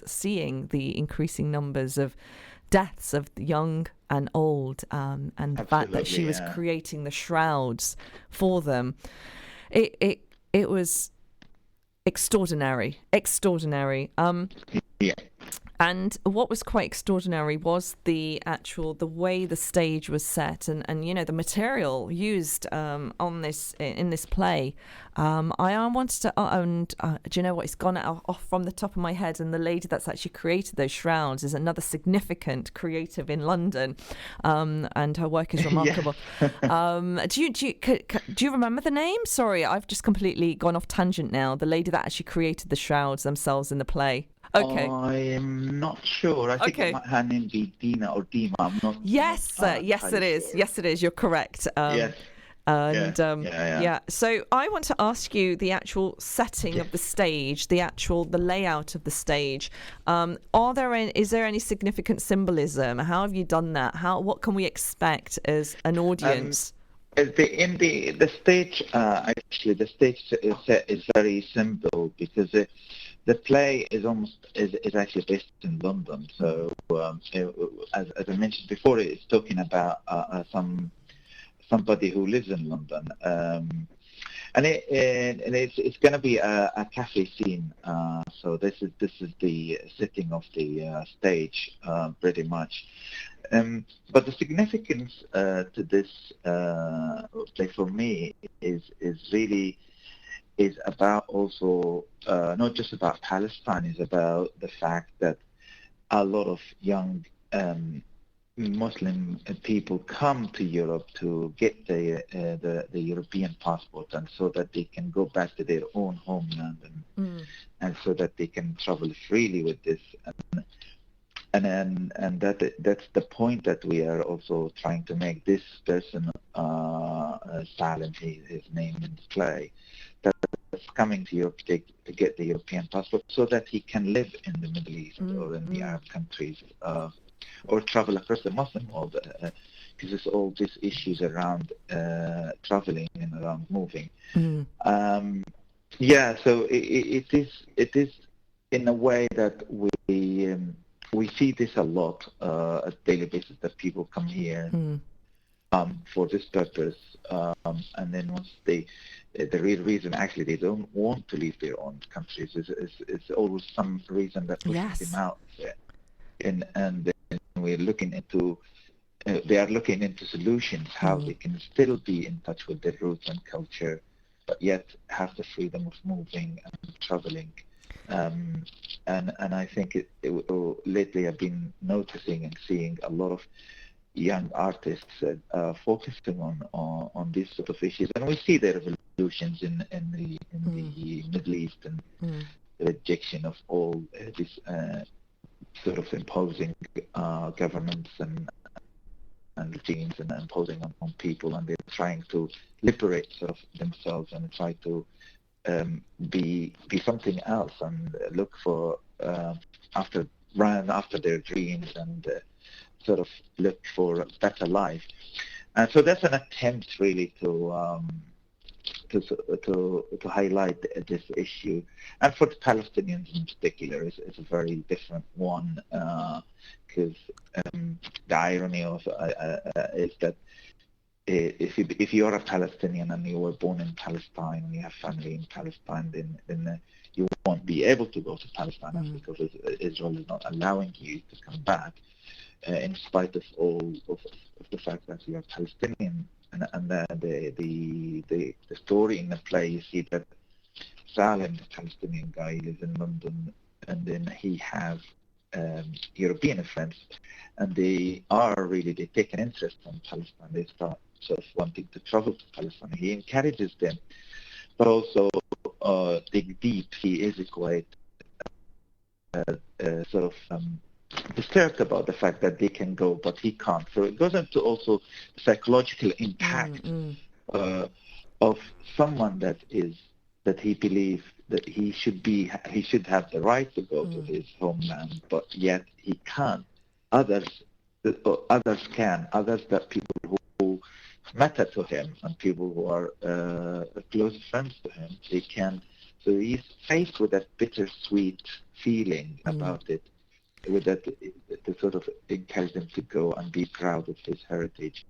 seeing the increasing numbers of deaths of young and old, and the fact that she was creating the shrouds for them, it was extraordinary. And what was quite extraordinary was the way the stage was set, and the material used in this play. I wanted to, do you know what? It's gone off from the top of my head. And the lady that's actually created those shrouds is another significant creative in London, and her work is remarkable. Do you remember the name? Sorry, I've just completely gone off tangent now. The lady that actually created the shrouds themselves in the play. Okay. I am not sure. I think her name be Dina or Dima. I'm not. Yes, yes, it is. Yes, it is. You're correct. Yes. And so I want to ask you the actual setting of the stage, the layout of the stage. Is there any significant symbolism? How have you done that? What can we expect as an audience? The stage, actually, the stage is very simple because the play is actually based in London. So as I mentioned before, it's talking about somebody who lives in London, and it's going to be a cafe scene. So this is the setting of the stage, pretty much. But the significance to this play for me is really about also not just about Palestine. It's about the fact that a lot of young Muslim people come to Europe to get the European passport, and so that they can go back to their own homeland, and so that they can travel freely with this. And that's the point that we are also trying to make. This person, Salim, his name in the play, that's coming to Europe to get the European passport, so that he can live in the Middle East or in the Arab countries, or travel across the Muslim world, because it's all these issues around traveling and around moving. So it is in a way that we see this a lot at daily basis, that people come here for this purpose, and then once the real reason actually they don't want to leave their own countries is always some reason that pushes them out there. And then we're looking into they are looking into solutions, how they can still be in touch with their roots and culture, but yet have the freedom of moving and traveling. And I think lately I've been noticing and seeing a lot of young artists focusing on these sort of issues, and we see the revolutions in the Middle East, and the rejection of all this sort of imposing governments and regimes, and imposing on people, and they're trying to liberate sort of themselves and try to be something else, and look for run after their dreams, and sort of look for a better life. And so that's an attempt really to highlight this issue. And for the Palestinians in particular, it's a very different one, because the irony of is that if you're a Palestinian and you were born in Palestine and you have family in Palestine, then you won't be able to go to Palestine because Israel is not allowing you to come back, in spite of all of the fact that you are Palestinian. And the story in the play, you see that Salim, the Palestinian guy, lives in London, and then he has European friends, and they take an interest in Palestine. They start sort of wanting to travel to Palestine. He encourages them, but also dig deep. He is quite sort of disturbed about the fact that they can go, but he can't. So it goes into also the psychological impact of someone that he believes that he should have the right to go to his homeland, but yet he can't. Others can. Others, that people who matter to him and people who are close friends to him, they can. So he's faced with that bittersweet feeling about it, with that to sort of encourage them to go and be proud of his heritage.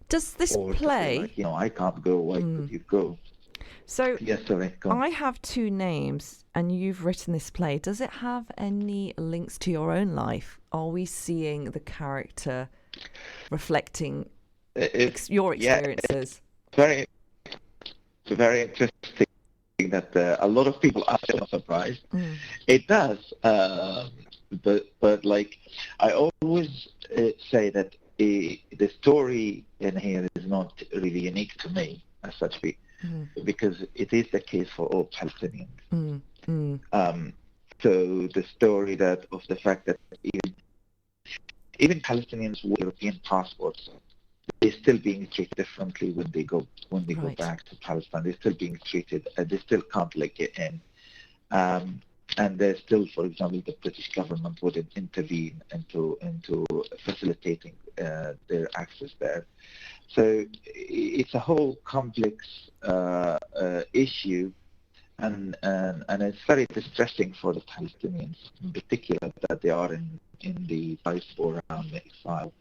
Does this play? Like, I can't go. Why could you go? So yes, sorry, go on. I have two names, and you've written this play. Does it have any links to your own life? Are we seeing the character reflecting your experiences? Very, very interesting that a lot of people are still surprised. It does, but like I always say that the story in here is not really unique to me as such, because it is the case for all Palestinians. So the story of the fact that even Palestinians with European passports, they're still being treated differently when they go back to Palestine. They're still being treated. They still can't get in. And there's still, for example, the British government wouldn't intervene into facilitating their access there. So it's a whole complex issue, and it's very distressing for the Palestinians in particular that they are in the diaspora around the exile.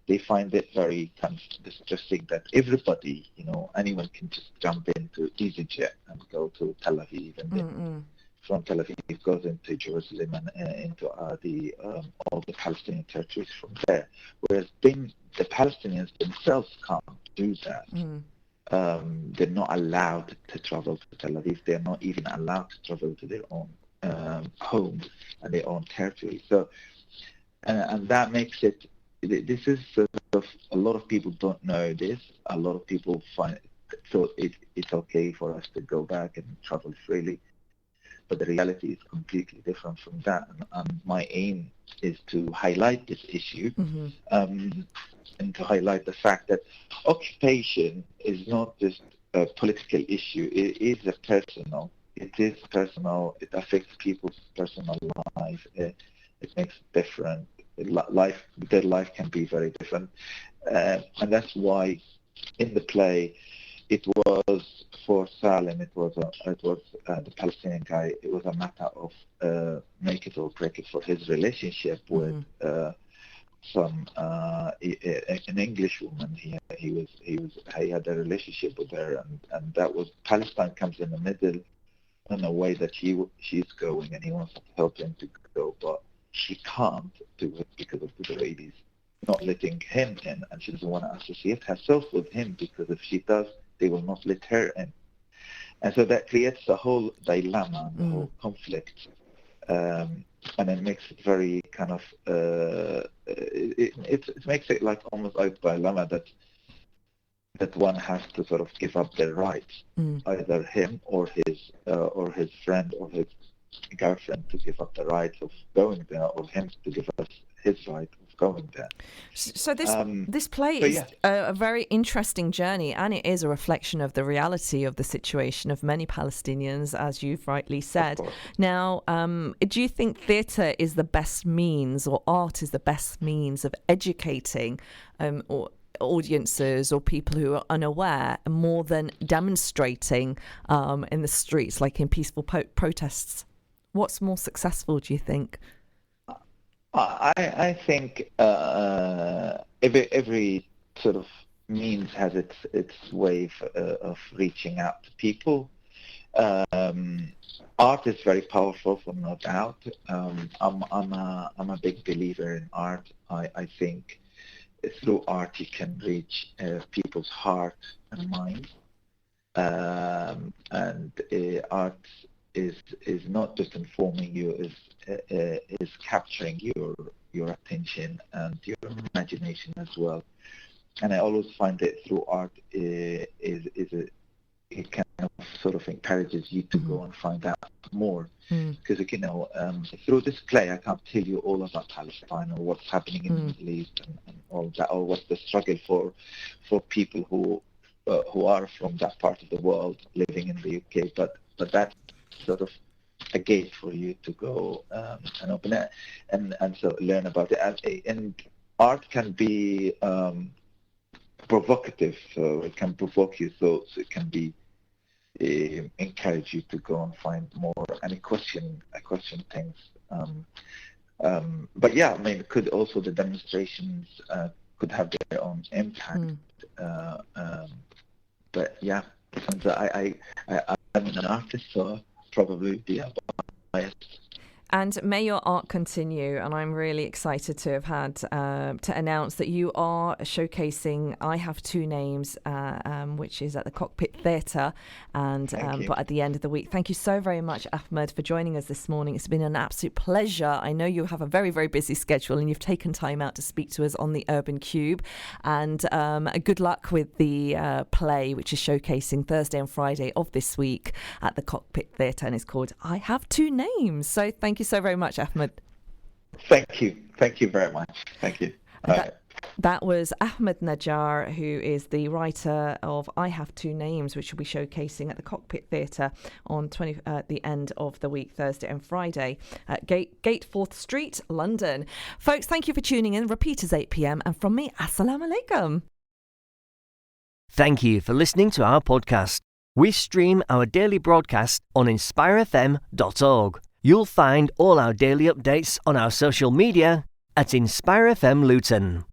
They find it very kind of distressing that everybody, anyone can just jump into EasyJet and go to Tel Aviv, and then from Tel Aviv goes into Jerusalem and into all the Palestinian territories from there. Whereas the Palestinians themselves can't do that. They're not allowed to travel to Tel Aviv. They're not even allowed to travel to their own home and their own territory. So, and that makes it. This is sort of, a lot of people don't know this. A lot of people thought it's okay for us to go back and travel freely. But the reality is completely different from that. And my aim is to highlight this issue and to highlight the fact that occupation is not just a political issue. It is personal. It is personal. It affects people's personal life. It makes it different. Their life can be very different. And that's why in the play, it was for Salim, it was the Palestinian guy, it was a matter of make it or break it for his relationship with an English woman. He had a relationship with her, and that was, Palestine comes in the middle in a way that she's going, and he wants to help him to go, but she can't do it because of the babies not letting him in, and she doesn't want to associate herself with him because if she does, they will not let her in. And so that creates a whole dilemma, a whole conflict, and it makes it very kind of, it makes it like almost a dilemma that one has to sort of give up their rights, either him or his friend or his girlfriend to give up the rights of going there, or him to give us his right of going there. So this play is a very interesting journey, and it is a reflection of the reality of the situation of many Palestinians, as you've rightly said. Now, do you think theatre is the best means, or art is the best means of educating or audiences or people who are unaware, more than demonstrating in the streets, like in peaceful protests? What's more successful, do you think? I think every sort of means has its way of reaching out to people. Art is very powerful, for no doubt. I'm a big believer in art. I think through art you can reach people's heart and mind, and art is not just informing you, is capturing your attention and your imagination as well. And I always find that through art it kind of sort of encourages you to go and find out more. Because through this play I can't tell you all about Palestine or what's happening in the Middle East and all that, or what's the struggle for people who are from that part of the world living in the UK, but that's sort of a gate for you to go and open it and so learn about it. And art can be provocative, so it can provoke you, so it can be encourage you to go and find more and question things. But yeah, I mean, could also the demonstrations could have their own impact. But yeah, and I'm an artist, so probably be biased. And may your art continue. And I'm really excited to have had to announce that you are showcasing I Have Two Names, which is at the Cockpit Theatre. And but at the end of the week, thank you so very much, Ahmed, for joining us this morning. It's been an absolute pleasure. I know you have a very, very busy schedule, and you've taken time out to speak to us on the Urban Cube. And good luck with the play, which is showcasing Thursday and Friday of this week at the Cockpit Theatre, and it's called I Have Two Names. So thank you so very much, Ahmed. Thank you very much. Thank you. That was Ahmed Najar, who is the writer of I Have Two Names, which will be showcasing at the Cockpit Theatre on the end of the week, Thursday and Friday, at Gate 4th Street, London. Folks, thank you for tuning in. Repeat is 8 p.m. And from me, Assalamu alaikum. Thank you for listening to our podcast. We stream our daily broadcast on inspirefm.org. You'll find all our daily updates on our social media at Inspire FM Luton.